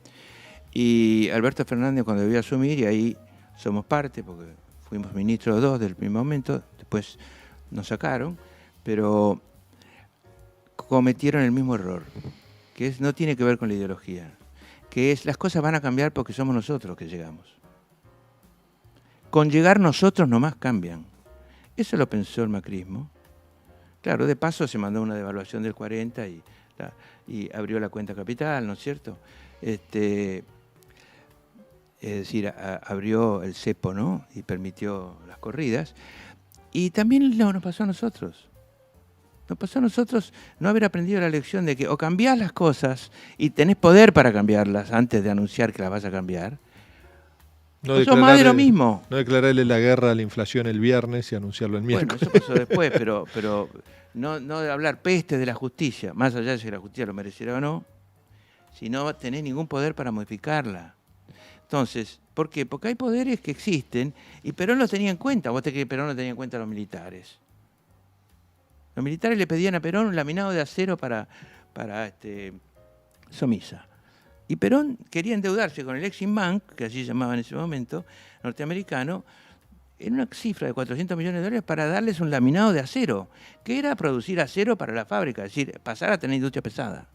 S2: y Alberto Fernández cuando debió asumir, y ahí somos parte, porque fuimos ministros los dos del primer momento, después nos sacaron, pero cometieron el mismo error, que no tiene que ver con la ideología, que es las cosas van a cambiar porque somos nosotros los que llegamos. Con llegar nosotros nomás cambian. Eso lo pensó el macrismo. Claro, de paso se mandó una devaluación del 40 y abrió la cuenta capital, ¿no es cierto? Es decir, abrió el cepo, ¿no? Y permitió las corridas. Y también nos pasó a nosotros. Nos pasó a nosotros no haber aprendido la lección de que o cambiás las cosas y tenés poder para cambiarlas antes de anunciar que las vas a cambiar,
S1: No
S2: o sos más de lo mismo.
S1: No declararle la guerra a la inflación el viernes y anunciarlo el miércoles.
S2: Bueno, eso pasó después, pero no de hablar peste de la justicia, más allá de si la justicia lo mereciera o no, si no tenés ningún poder para modificarla. Entonces, ¿por qué? Porque hay poderes que existen y Perón los tenía en cuenta. ¿Vos te crees que Perón no tenía en cuenta a los militares? Los militares le pedían a Perón un laminado de acero para Somisa. Y Perón quería endeudarse con el Exim Bank, que así se llamaba en ese momento, norteamericano, en una cifra de $400 millones para darles un laminado de acero, que era producir acero para la fábrica, es decir, pasar a tener industria pesada.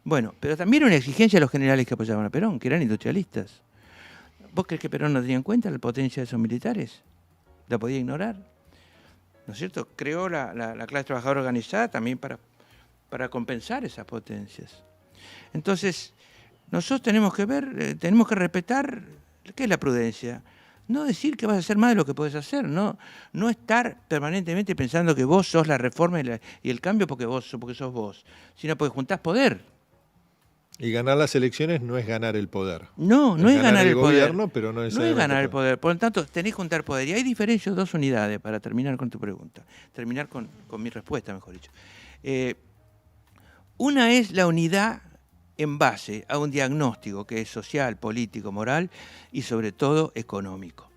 S2: Bueno, pero también una exigencia de los generales que apoyaban a Perón, que eran industrialistas. ¿Vos crees que Perón no tenía en cuenta la potencia de esos militares? ¿La podía ignorar? ¿No es cierto? Creó la clase trabajadora organizada también para compensar esas potencias. Entonces, nosotros tenemos que ver, tenemos que respetar, ¿qué es la prudencia? No decir que vas a hacer más de lo que puedes hacer, no estar permanentemente pensando que vos sos la reforma y el cambio porque sos vos, sino porque juntás poder.
S1: Y ganar las elecciones no es ganar el poder.
S2: No es ganar el
S1: gobierno,
S2: poder.
S1: Pero no es
S2: ganar el poder. Por lo tanto, tenés que juntar poder. Y hay diferencias, dos unidades, para terminar con tu pregunta. Terminar con mi respuesta, mejor dicho. Una es la unidad en base a un diagnóstico que es social, político, moral y sobre todo económico.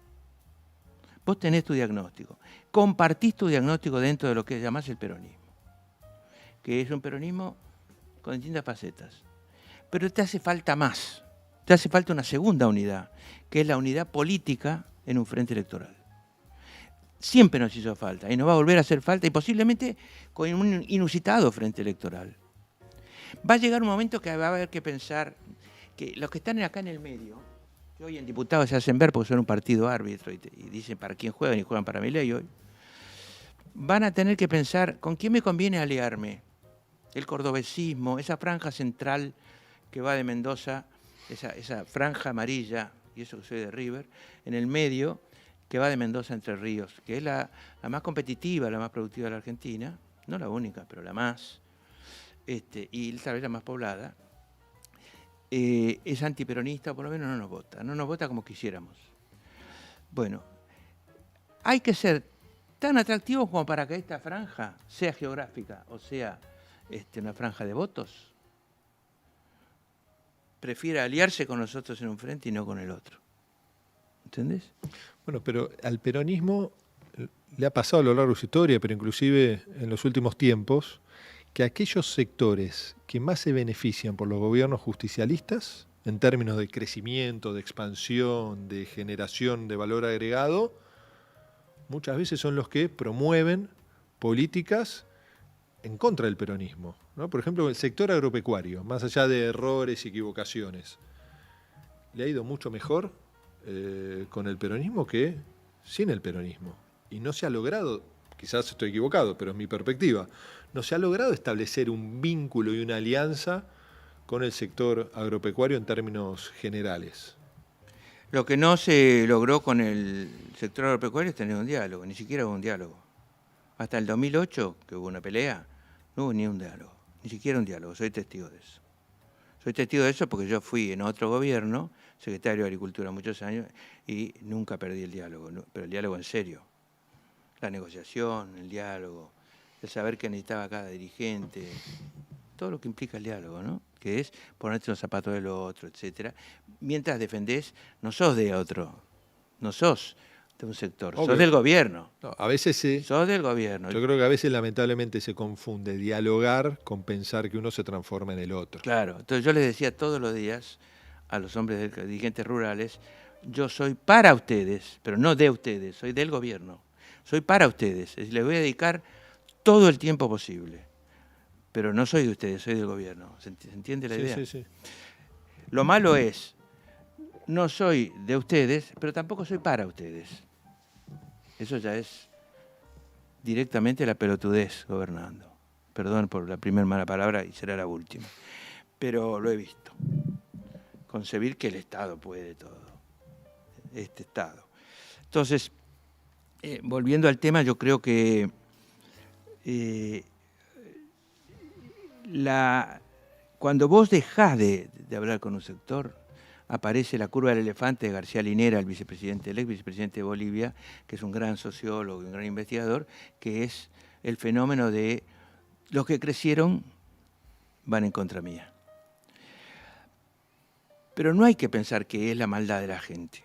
S2: Vos tenés tu diagnóstico. Compartís tu diagnóstico dentro de lo que llamás el peronismo, que es un peronismo con distintas facetas. Pero te hace falta más, te hace falta una segunda unidad, que es la unidad política en un frente electoral. Siempre nos hizo falta y nos va a volver a hacer falta y posiblemente con un inusitado frente electoral. Va a llegar un momento que va a haber que pensar que los que están acá en el medio, que hoy en diputados se hacen ver porque son un partido árbitro y dicen para quién juegan y juegan para Milei hoy, van a tener que pensar con quién me conviene aliarme. El cordobesismo, esa franja central que va de Mendoza, esa franja amarilla, y eso que soy de River, en el medio, que va de Mendoza a Entre Ríos, que es la más competitiva, la más productiva de la Argentina, no la única, pero la más, y tal vez la más poblada, es antiperonista, por lo menos no nos vota como quisiéramos. Bueno, hay que ser tan atractivos como para que esta franja sea geográfica o sea una franja de votos, prefiere aliarse con nosotros en un frente y no con el otro. ¿Entendés?
S1: Bueno, pero al peronismo le ha pasado a lo largo de su historia, pero inclusive en los últimos tiempos, que aquellos sectores que más se benefician por los gobiernos justicialistas, en términos de crecimiento, de expansión, de generación de valor agregado, muchas veces son los que promueven políticas en contra del peronismo, ¿no? Por ejemplo, el sector agropecuario, más allá de errores y equivocaciones, le ha ido mucho mejor con el peronismo que sin el peronismo. Y no se ha logrado, quizás estoy equivocado, pero es mi perspectiva, no se ha logrado establecer un vínculo y una alianza con el sector agropecuario en términos generales.
S2: Lo que no se logró con el sector agropecuario es tener un diálogo, ni siquiera hubo un diálogo. Hasta el 2008, que hubo una pelea, no hubo ni un diálogo, ni siquiera un diálogo, soy testigo de eso. Soy testigo de eso porque yo fui en otro gobierno, secretario de Agricultura muchos años, y nunca perdí el diálogo, pero el diálogo en serio. La negociación, el diálogo, el saber qué necesitaba cada dirigente, todo lo que implica el diálogo, ¿no? Que es ponerte los zapatos del otro, etcétera. Mientras defendés, no sos de otro, no sos de un sector,
S1: Obvio.
S2: Sos del gobierno.
S1: No, a veces
S2: Sos del gobierno.
S1: Yo creo que a veces lamentablemente se confunde dialogar con pensar que uno se transforma en el otro.
S2: Claro, entonces yo les decía todos los días a los hombres dirigentes rurales, yo soy para ustedes, pero no de ustedes, soy del gobierno. Soy para ustedes, es decir, les voy a dedicar todo el tiempo posible. Pero no soy de ustedes, soy del gobierno. ¿Se entiende la idea?
S1: Sí, sí.
S2: Lo malo es, no soy de ustedes, pero tampoco soy para ustedes. Eso ya es directamente la pelotudez gobernando. Perdón por la primera mala palabra y será la última. Pero lo he visto. Concebir que el Estado puede todo. Este Estado. Entonces, volviendo al tema, yo creo que cuando vos dejás de hablar con un sector, aparece la curva del elefante de García Linera, el vicepresidente, el ex vicepresidente de Bolivia, que es un gran sociólogo y un gran investigador, que es el fenómeno de los que crecieron van en contra mía. Pero no hay que pensar que es la maldad de la gente.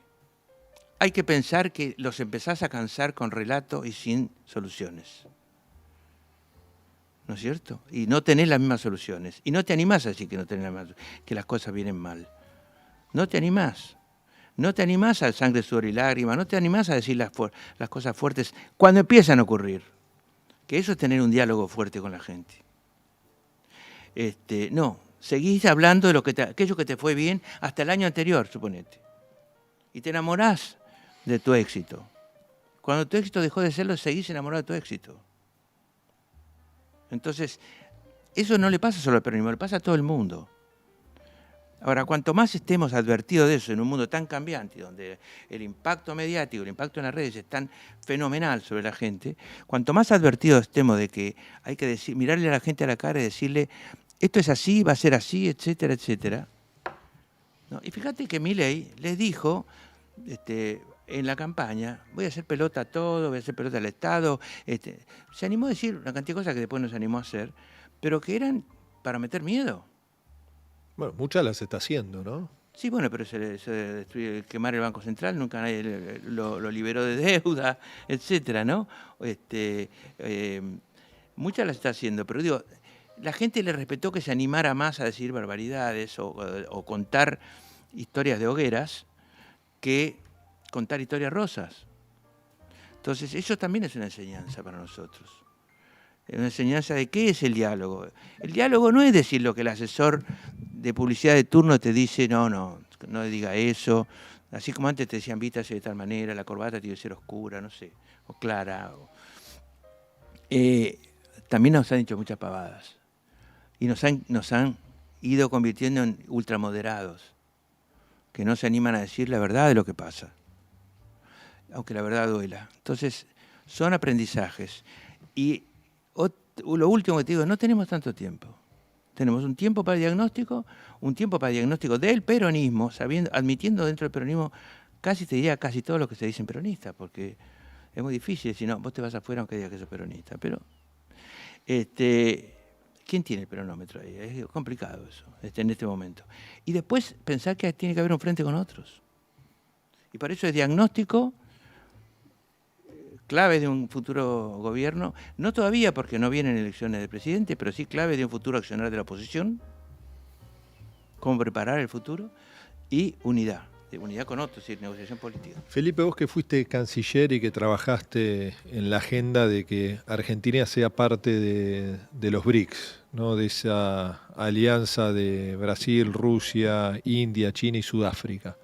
S2: Hay que pensar que los empezás a cansar con relato y sin soluciones. ¿No es cierto? Y no tenés las mismas soluciones. Y no te animás a decir que no tenés las mismas, que las cosas vienen mal. No te animás. No te animás al sangre, sudor y lágrimas. No te animás a decir las cosas fuertes cuando empiezan a ocurrir. Que eso es tener un diálogo fuerte con la gente. No, seguís hablando de aquello que te fue bien hasta el año anterior, suponete. Y te enamorás de tu éxito. Cuando tu éxito dejó de serlo, seguís enamorado de tu éxito. Entonces, eso no le pasa solo al peronismo, le pasa a todo el mundo. Ahora, cuanto más estemos advertidos de eso en un mundo tan cambiante, donde el impacto mediático, el impacto en las redes es tan fenomenal sobre la gente, cuanto más advertidos estemos de que hay que mirarle a la gente a la cara y decirle, esto es así, va a ser así, etcétera, etcétera. ¿No? Y fíjate que Milei les dijo, en la campaña, voy a hacer pelota a todo, voy a hacer pelota al Estado. Se animó a decir una cantidad de cosas que después no se animó a hacer, pero que eran para meter miedo.
S1: Bueno, muchas las está haciendo, ¿no?
S2: Sí, bueno, pero se destruyó, quemar el Banco Central, nunca nadie lo liberó de deuda, etcétera, ¿no? Muchas las está haciendo, pero digo, la gente le respetó que se animara más a decir barbaridades o contar historias de hogueras que contar historias rosas. Entonces, eso también es una enseñanza para nosotros. Es una enseñanza de qué es el diálogo. El diálogo no es decir lo que el asesor de publicidad de turno te dice, no diga eso. Así como antes te decían, vístase de tal manera, la corbata tiene que ser oscura, no sé, o clara. También nos han dicho muchas pavadas. Y nos han ido convirtiendo en ultramoderados, que no se animan a decir la verdad de lo que pasa, aunque la verdad duela. Entonces, son aprendizajes. Y lo último que te digo, no tenemos tanto tiempo. Tenemos un tiempo para el diagnóstico, del peronismo, admitiendo dentro del peronismo, casi te diría casi todo lo que se dice en peronista, porque Es muy difícil decir, no, vos te vas afuera aunque digas que sos peronista. Pero, ¿quién tiene el peronómetro ahí? Es complicado eso, en este momento. Y después pensar que tiene que haber un frente con otros. Y para eso es diagnóstico, clave de un futuro gobierno, no todavía porque no vienen elecciones de presidente, pero sí clave de un futuro accionar de la oposición, cómo preparar el futuro, y unidad. De unidad con otros, es decir, negociación política.
S1: Felipe, vos que fuiste canciller y que trabajaste en la agenda de que Argentina sea parte de los BRICS, ¿no? De esa alianza de Brasil, Rusia, India, China y Sudáfrica.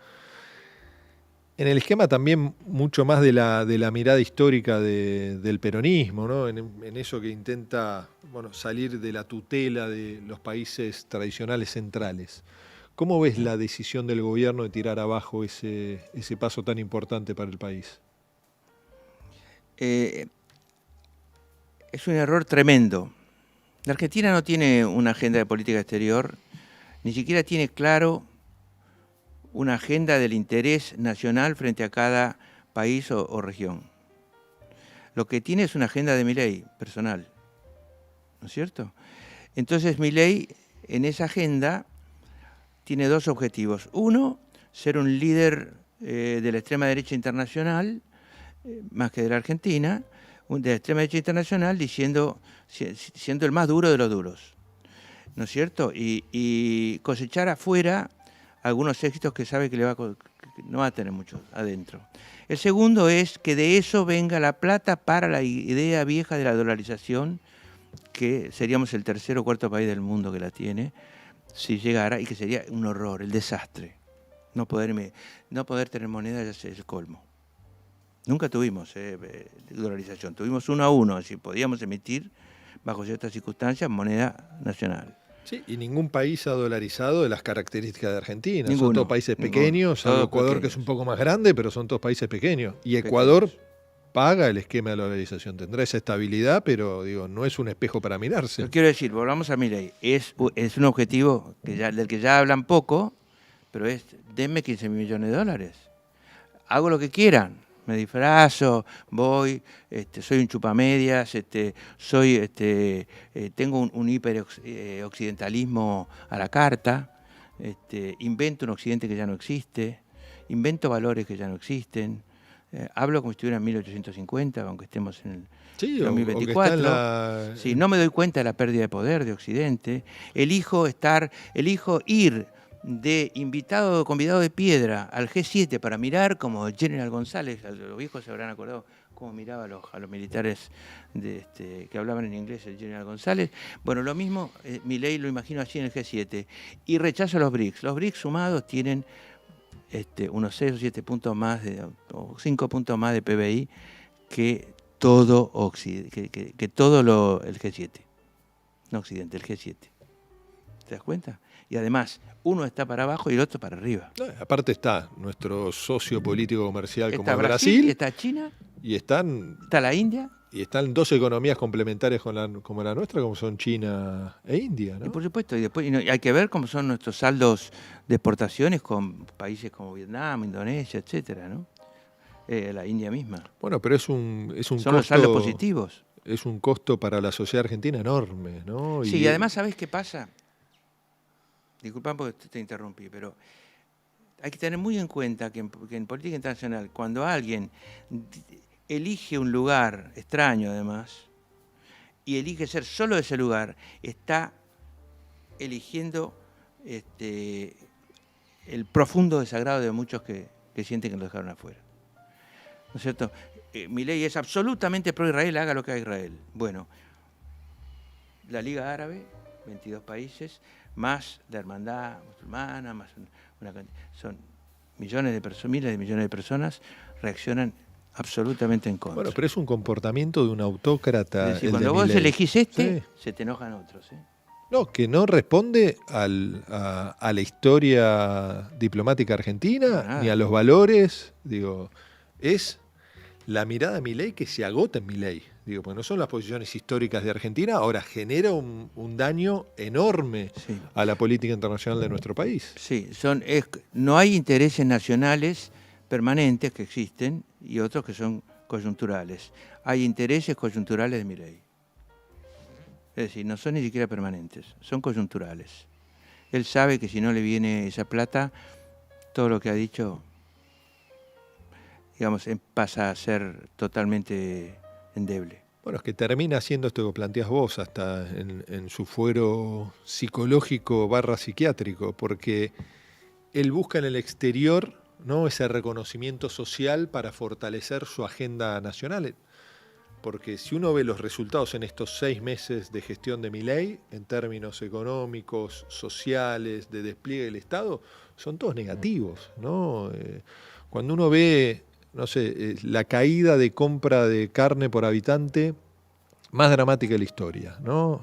S1: En el esquema también mucho más de la mirada histórica del peronismo, ¿no? En eso que intenta, bueno, salir de la tutela de los países tradicionales centrales. ¿Cómo ves la decisión del gobierno de tirar abajo ese paso tan importante para el país?
S2: Es un error tremendo. La Argentina no tiene una agenda de política exterior, ni siquiera tiene claro una agenda del interés nacional frente a cada país o región. Lo que tiene es una agenda de Milei personal, ¿no es cierto? Entonces Milei en esa agenda tiene dos objetivos. Uno, ser un líder de la extrema derecha internacional, más que de la Argentina, de la extrema derecha internacional, siendo el más duro de los duros, ¿no es cierto? Y cosechar afuera algunos éxitos que sabe que no va a tener mucho adentro. El segundo es que de eso venga la plata para la idea vieja de la dolarización, que seríamos el tercer o cuarto país del mundo que la tiene, si llegara, y que sería un horror, el desastre. No poder tener moneda ya es el colmo. Nunca tuvimos dolarización, tuvimos 1 a 1, es decir, podíamos emitir, bajo ciertas circunstancias, moneda nacional.
S1: Sí, y ningún país ha dolarizado de las características de Argentina.
S2: Ninguno,
S1: son todos países pequeños, salvo Ecuador, pequeños, que es un poco más grande, pero son todos países pequeños. Y Ecuador paga el esquema de dolarización. Tendrá esa estabilidad, pero digo, no es un espejo para mirarse.
S2: Yo quiero decir, volvamos a Milei, es un objetivo del que ya hablan poco, pero es, denme 15 millones de dólares. Hago lo que quieran. Me disfrazo, voy, soy un chupamedias, tengo un hiperoccidentalismo a la carta, invento un occidente que ya no existe, invento valores que ya no existen, hablo como si estuviera en 1850, aunque estemos en el 2024. Sí, no me doy cuenta de la pérdida de poder de Occidente, elijo ir de convidado de piedra al G7 para mirar como General González, los viejos se habrán acordado cómo miraba a los militares que hablaban en inglés el General González. Bueno, lo mismo, Milei lo imagino así en el G7. Y rechazo a los BRICS. Los BRICS sumados tienen unos 6 o 7 puntos más, o 5 puntos más de PBI que todo el G7. No Occidente, el G7. ¿Te das cuenta? Y además, uno está para abajo y el otro para arriba.
S1: Aparte está nuestro socio político comercial
S2: está
S1: como Brasil.
S2: Está China.
S1: Y está
S2: la India.
S1: Y están dos economías complementarias como la nuestra, como son China e India, ¿no?
S2: Y por supuesto, y después hay que ver cómo son nuestros saldos de exportaciones con países como Vietnam, Indonesia, etcétera, ¿no? La India misma.
S1: Bueno, pero son costo,
S2: los saldos positivos.
S1: Es un costo para la sociedad argentina enorme, ¿no?
S2: Sí, y además, ¿sabés qué pasa? Disculpame porque te interrumpí, pero hay que tener muy en cuenta que en política internacional, cuando alguien elige un lugar extraño además, y elige ser solo de ese lugar, está eligiendo el profundo desagrado de muchos que sienten que lo dejaron afuera. ¿No es cierto? Milei es absolutamente pro-Israel, haga lo que haga Israel. Bueno, la Liga Árabe, 22 países, más la hermandad musulmana, más son miles de millones de personas reaccionan absolutamente en contra.
S1: Bueno, pero es un comportamiento de un autócrata.
S2: Es decir, cuando vos elegís se te enojan otros.
S1: No, que no responde a la historia diplomática argentina, ni a los valores. Digo, es la mirada de Milei que se agota en Milei. Digo, porque no son las posiciones históricas de Argentina, ahora genera un daño enorme a la política internacional de nuestro país.
S2: Sí, no hay intereses nacionales permanentes que existen y otros que son coyunturales. Hay intereses coyunturales de Milei. Es decir, no son ni siquiera permanentes, son coyunturales. Él sabe que si no le viene esa plata, todo lo que ha dicho, digamos, pasa a ser totalmente endeble.
S1: Bueno, es que termina siendo esto que planteas vos, hasta en su fuero psicológico / psiquiátrico, porque él busca en el exterior, ¿no?, ese reconocimiento social para fortalecer su agenda nacional. Porque si uno ve los resultados en estos 6 meses de gestión de Milei, en términos económicos, sociales, de despliegue del Estado, son todos negativos, ¿no? Cuando uno ve, no sé, la caída de compra de carne por habitante más dramática de la historia, ¿no?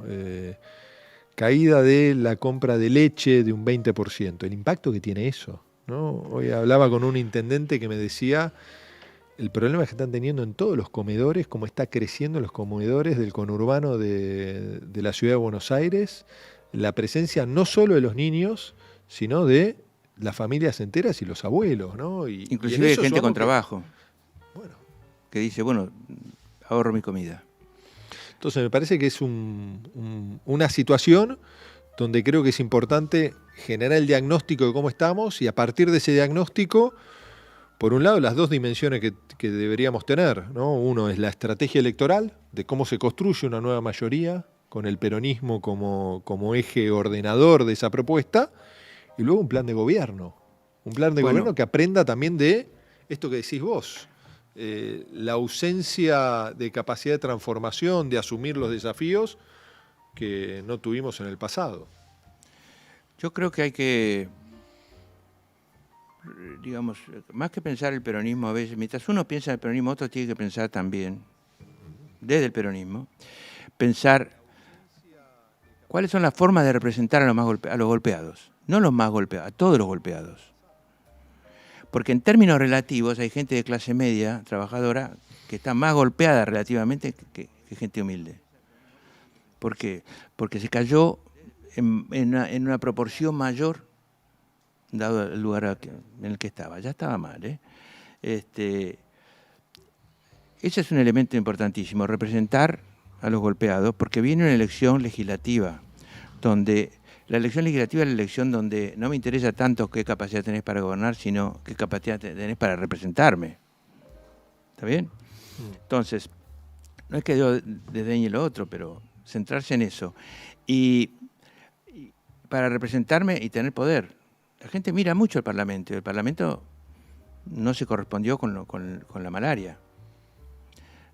S1: Caída de la compra de leche de un 20%, el impacto que tiene eso, ¿no? Hoy hablaba con un intendente que me decía el problema que están teniendo en todos los comedores, cómo está creciendo los comedores del conurbano de la ciudad de Buenos Aires, la presencia no solo de los niños, sino de las familias enteras y los abuelos, ¿no?
S2: Inclusive hay gente con trabajo,
S1: bueno,
S2: que dice, bueno, ahorro mi comida.
S1: Entonces me parece que es una situación donde creo que es importante generar el diagnóstico de cómo estamos y a partir de ese diagnóstico, por un lado, las dos dimensiones que deberíamos tener, ¿no? Uno es la estrategia electoral, de cómo se construye una nueva mayoría, con el peronismo como eje ordenador de esa propuesta, y luego un plan de gobierno. Un plan de gobierno que aprenda también de esto que decís vos, la ausencia de capacidad de transformación, de asumir los desafíos que no tuvimos en el pasado.
S2: Yo creo que hay que, digamos, más que pensar el peronismo a veces, mientras uno piensa en el peronismo, otro tiene que pensar también, desde el peronismo, pensar cuáles son las formas de representar a los golpeados, no los más golpeados, a todos los golpeados. Porque en términos relativos hay gente de clase media, trabajadora, que está más golpeada relativamente que gente humilde. ¿Por qué? Porque se cayó en una proporción mayor, dado el lugar en el que estaba. Ya estaba mal, ¿eh? Ese es un elemento importantísimo, representar a los golpeados, porque viene una elección legislativa, donde la elección legislativa es la elección donde no me interesa tanto qué capacidad tenés para gobernar, sino qué capacidad tenés para representarme. ¿Está bien? Entonces, no es que yo desdeñe lo otro, pero centrarse en eso. Y para representarme y tener poder. La gente mira mucho el Parlamento, y el Parlamento no se correspondió con la malaria.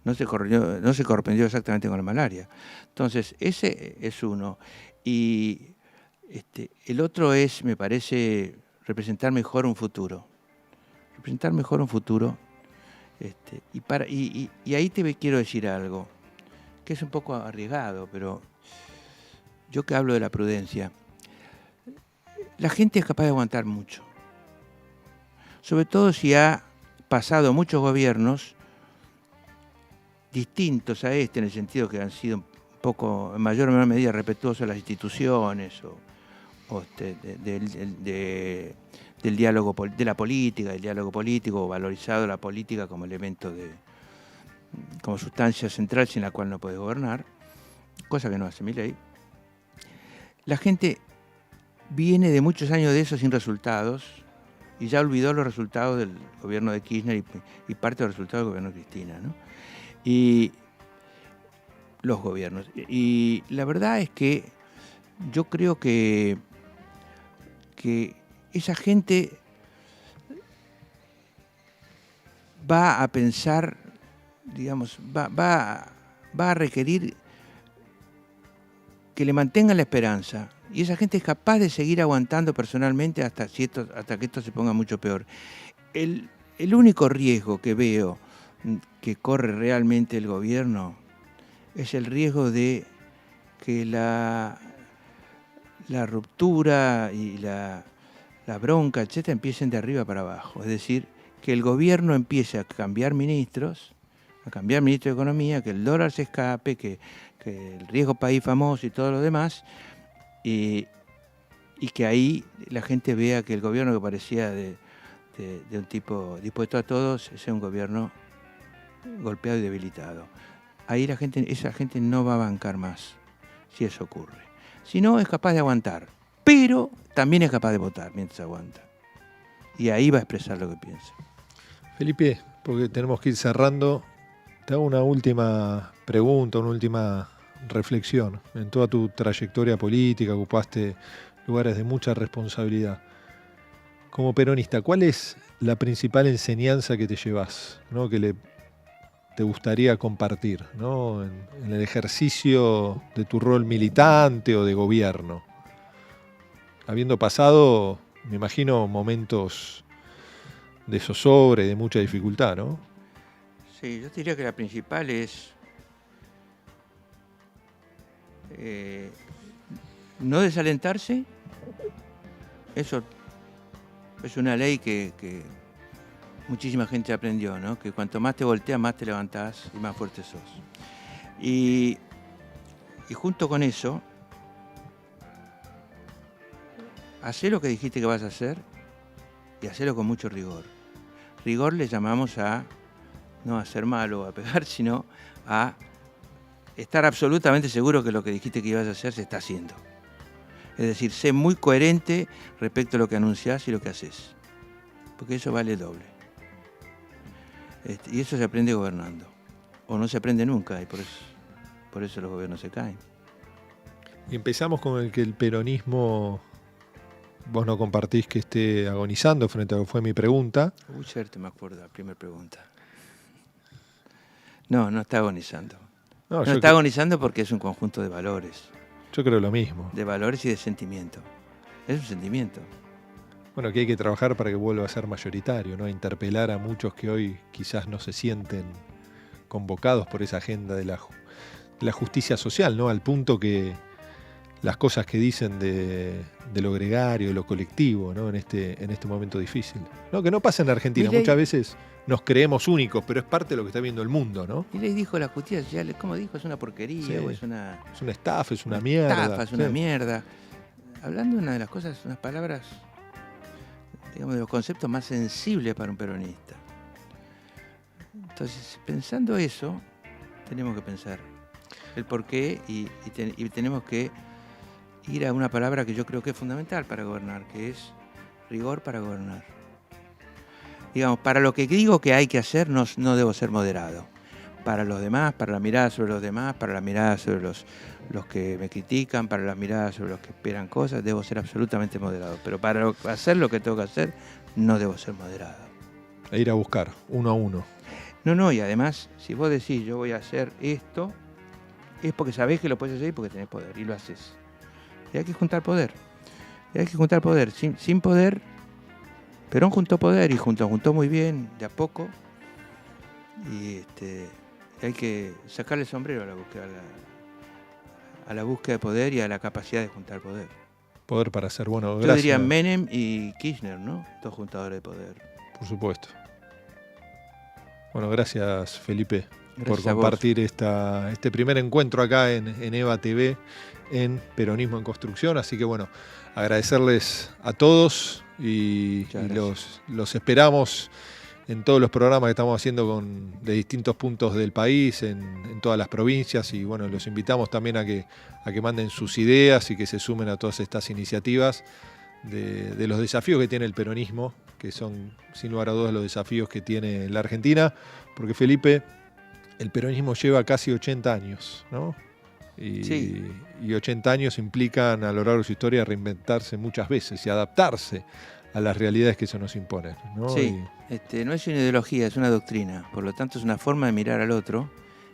S2: No se correspondió exactamente con la malaria. Entonces, ese es uno. Y el otro es, me parece, representar mejor un futuro. Representar mejor un futuro. Y ahí te quiero decir algo, que es un poco arriesgado, pero yo que hablo de la prudencia, la gente es capaz de aguantar mucho. Sobre todo si ha pasado muchos gobiernos distintos a en el sentido que han sido un poco, en mayor o menor medida, respetuosos de las instituciones del diálogo, de la política, del diálogo político, o valorizado la política como elemento como sustancia central sin la cual no puede gobernar, cosa que no hace Milei. La gente viene de muchos años de eso sin resultados y ya olvidó los resultados del gobierno de Kirchner y parte de los resultados del gobierno de Cristina, ¿no? Y los gobiernos. Y la verdad es que yo creo que esa gente va a pensar, digamos, va a requerir que le mantengan la esperanza. Y esa gente es capaz de seguir aguantando personalmente hasta que esto se ponga mucho peor. El único riesgo que veo que corre realmente el gobierno es el riesgo de que la ruptura y la bronca, etcétera, empiecen de arriba para abajo. Es decir, que el gobierno empiece a cambiar ministros de Economía, que el dólar se escape, que el riesgo país famoso y todo lo demás, y que ahí la gente vea que el gobierno que parecía de un tipo dispuesto a todos es un gobierno golpeado y debilitado. Ahí esa gente no va a bancar más, si eso ocurre. Si no, es capaz de aguantar, pero también es capaz de votar mientras aguanta. Y ahí va a expresar lo que piensa.
S1: Felipe, porque tenemos que ir cerrando, te hago una última pregunta, una última reflexión. En toda tu trayectoria política ocupaste lugares de mucha responsabilidad. Como peronista, ¿cuál es la principal enseñanza que te llevas, ¿no? Que te gustaría compartir, ¿no? en el ejercicio de tu rol militante o de gobierno? Habiendo pasado, me imagino, momentos de zozobra y de mucha dificultad, ¿no?
S2: Sí, yo diría que la principal es no desalentarse. Eso es una ley que muchísima gente aprendió, ¿no? Que cuanto más te volteas, más te levantás y más fuerte sos. Y junto con eso, hacé lo que dijiste que vas a hacer y hacelo con mucho rigor. Rigor le llamamos a no a ser malo o a pegar, sino a estar absolutamente seguro que lo que dijiste que ibas a hacer se está haciendo. Es decir, sé muy coherente respecto a lo que anunciás y lo que haces, porque eso vale el doble. Y eso se aprende gobernando, o no se aprende nunca, y por eso los gobiernos se caen.
S1: Y empezamos con el que el peronismo, vos no compartís que esté agonizando frente a lo que fue mi pregunta.
S2: Uy, cierto, me acuerdo, la primera pregunta. No está agonizando. No está agonizando porque es un conjunto de valores.
S1: Yo creo lo mismo.
S2: De valores y de sentimiento. Es un sentimiento.
S1: Bueno, que hay que trabajar para que vuelva a ser mayoritario, ¿no? Interpelar a muchos que hoy quizás no se sienten convocados por esa agenda de la justicia social, ¿no? Al punto que las cosas que dicen de lo gregario, de lo colectivo, ¿no? en este momento difícil, ¿no? Que no pasa en Argentina. Muchas veces nos creemos únicos, pero es parte de lo que está viendo el mundo, ¿no?
S2: Y les dijo la justicia social, ¿cómo dijo? Es una porquería, sí. O es una
S1: estafa, es una mierda.
S2: Estafa, es una mierda. Hablando de una de las cosas, unas palabras, digamos, de los conceptos más sensibles para un peronista. Entonces, pensando eso, tenemos que pensar el porqué y tenemos que ir a una palabra que yo creo que es fundamental para gobernar, que es rigor para gobernar. Digamos, para lo que digo que hay que hacer, no debo ser moderado. Para los demás, para la mirada sobre los demás, para la mirada sobre los que me critican, para la mirada sobre los que esperan cosas, debo ser absolutamente moderado. Pero para hacer lo que tengo que hacer, no debo ser moderado.
S1: E ir a buscar, uno a uno.
S2: No, y además, si vos decís, yo voy a hacer esto, es porque sabés que lo puedes hacer y porque tenés poder, y lo haces. Y hay que juntar poder. Sin poder, Perón juntó poder y juntó muy bien, de a poco. Y hay que sacarle el sombrero a la búsqueda de poder y a la capacidad de juntar poder.
S1: Poder para ser bueno.
S2: Yo diría Menem y Kirchner, ¿no? Dos juntadores de poder.
S1: Por supuesto. Bueno, gracias Felipe por
S2: Gracias
S1: compartir este primer encuentro acá en EVA TV en Peronismo en Construcción. Así que bueno, agradecerles a todos y los esperamos en todos los programas que estamos haciendo de distintos puntos del país, en todas las provincias, y bueno, los invitamos también a que manden sus ideas y que se sumen a todas estas iniciativas de los desafíos que tiene el peronismo, que son sin lugar a dudas los desafíos que tiene la Argentina, porque Felipe, el peronismo lleva casi 80 años, ¿no? Y 80 años implican a lo largo de su historia reinventarse muchas veces y adaptarse a las realidades que se nos imponen, ¿no?
S2: Sí, no es una ideología, es una doctrina. Por lo tanto, es una forma de mirar al otro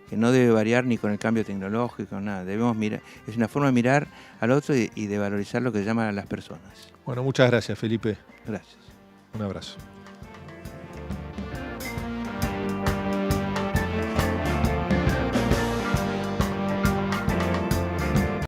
S2: que no debe variar ni con el cambio tecnológico, nada. Debemos mirar, es una forma de mirar al otro y de valorizar lo que se llaman a las personas.
S1: Bueno, muchas gracias, Felipe.
S2: Gracias.
S1: Un abrazo.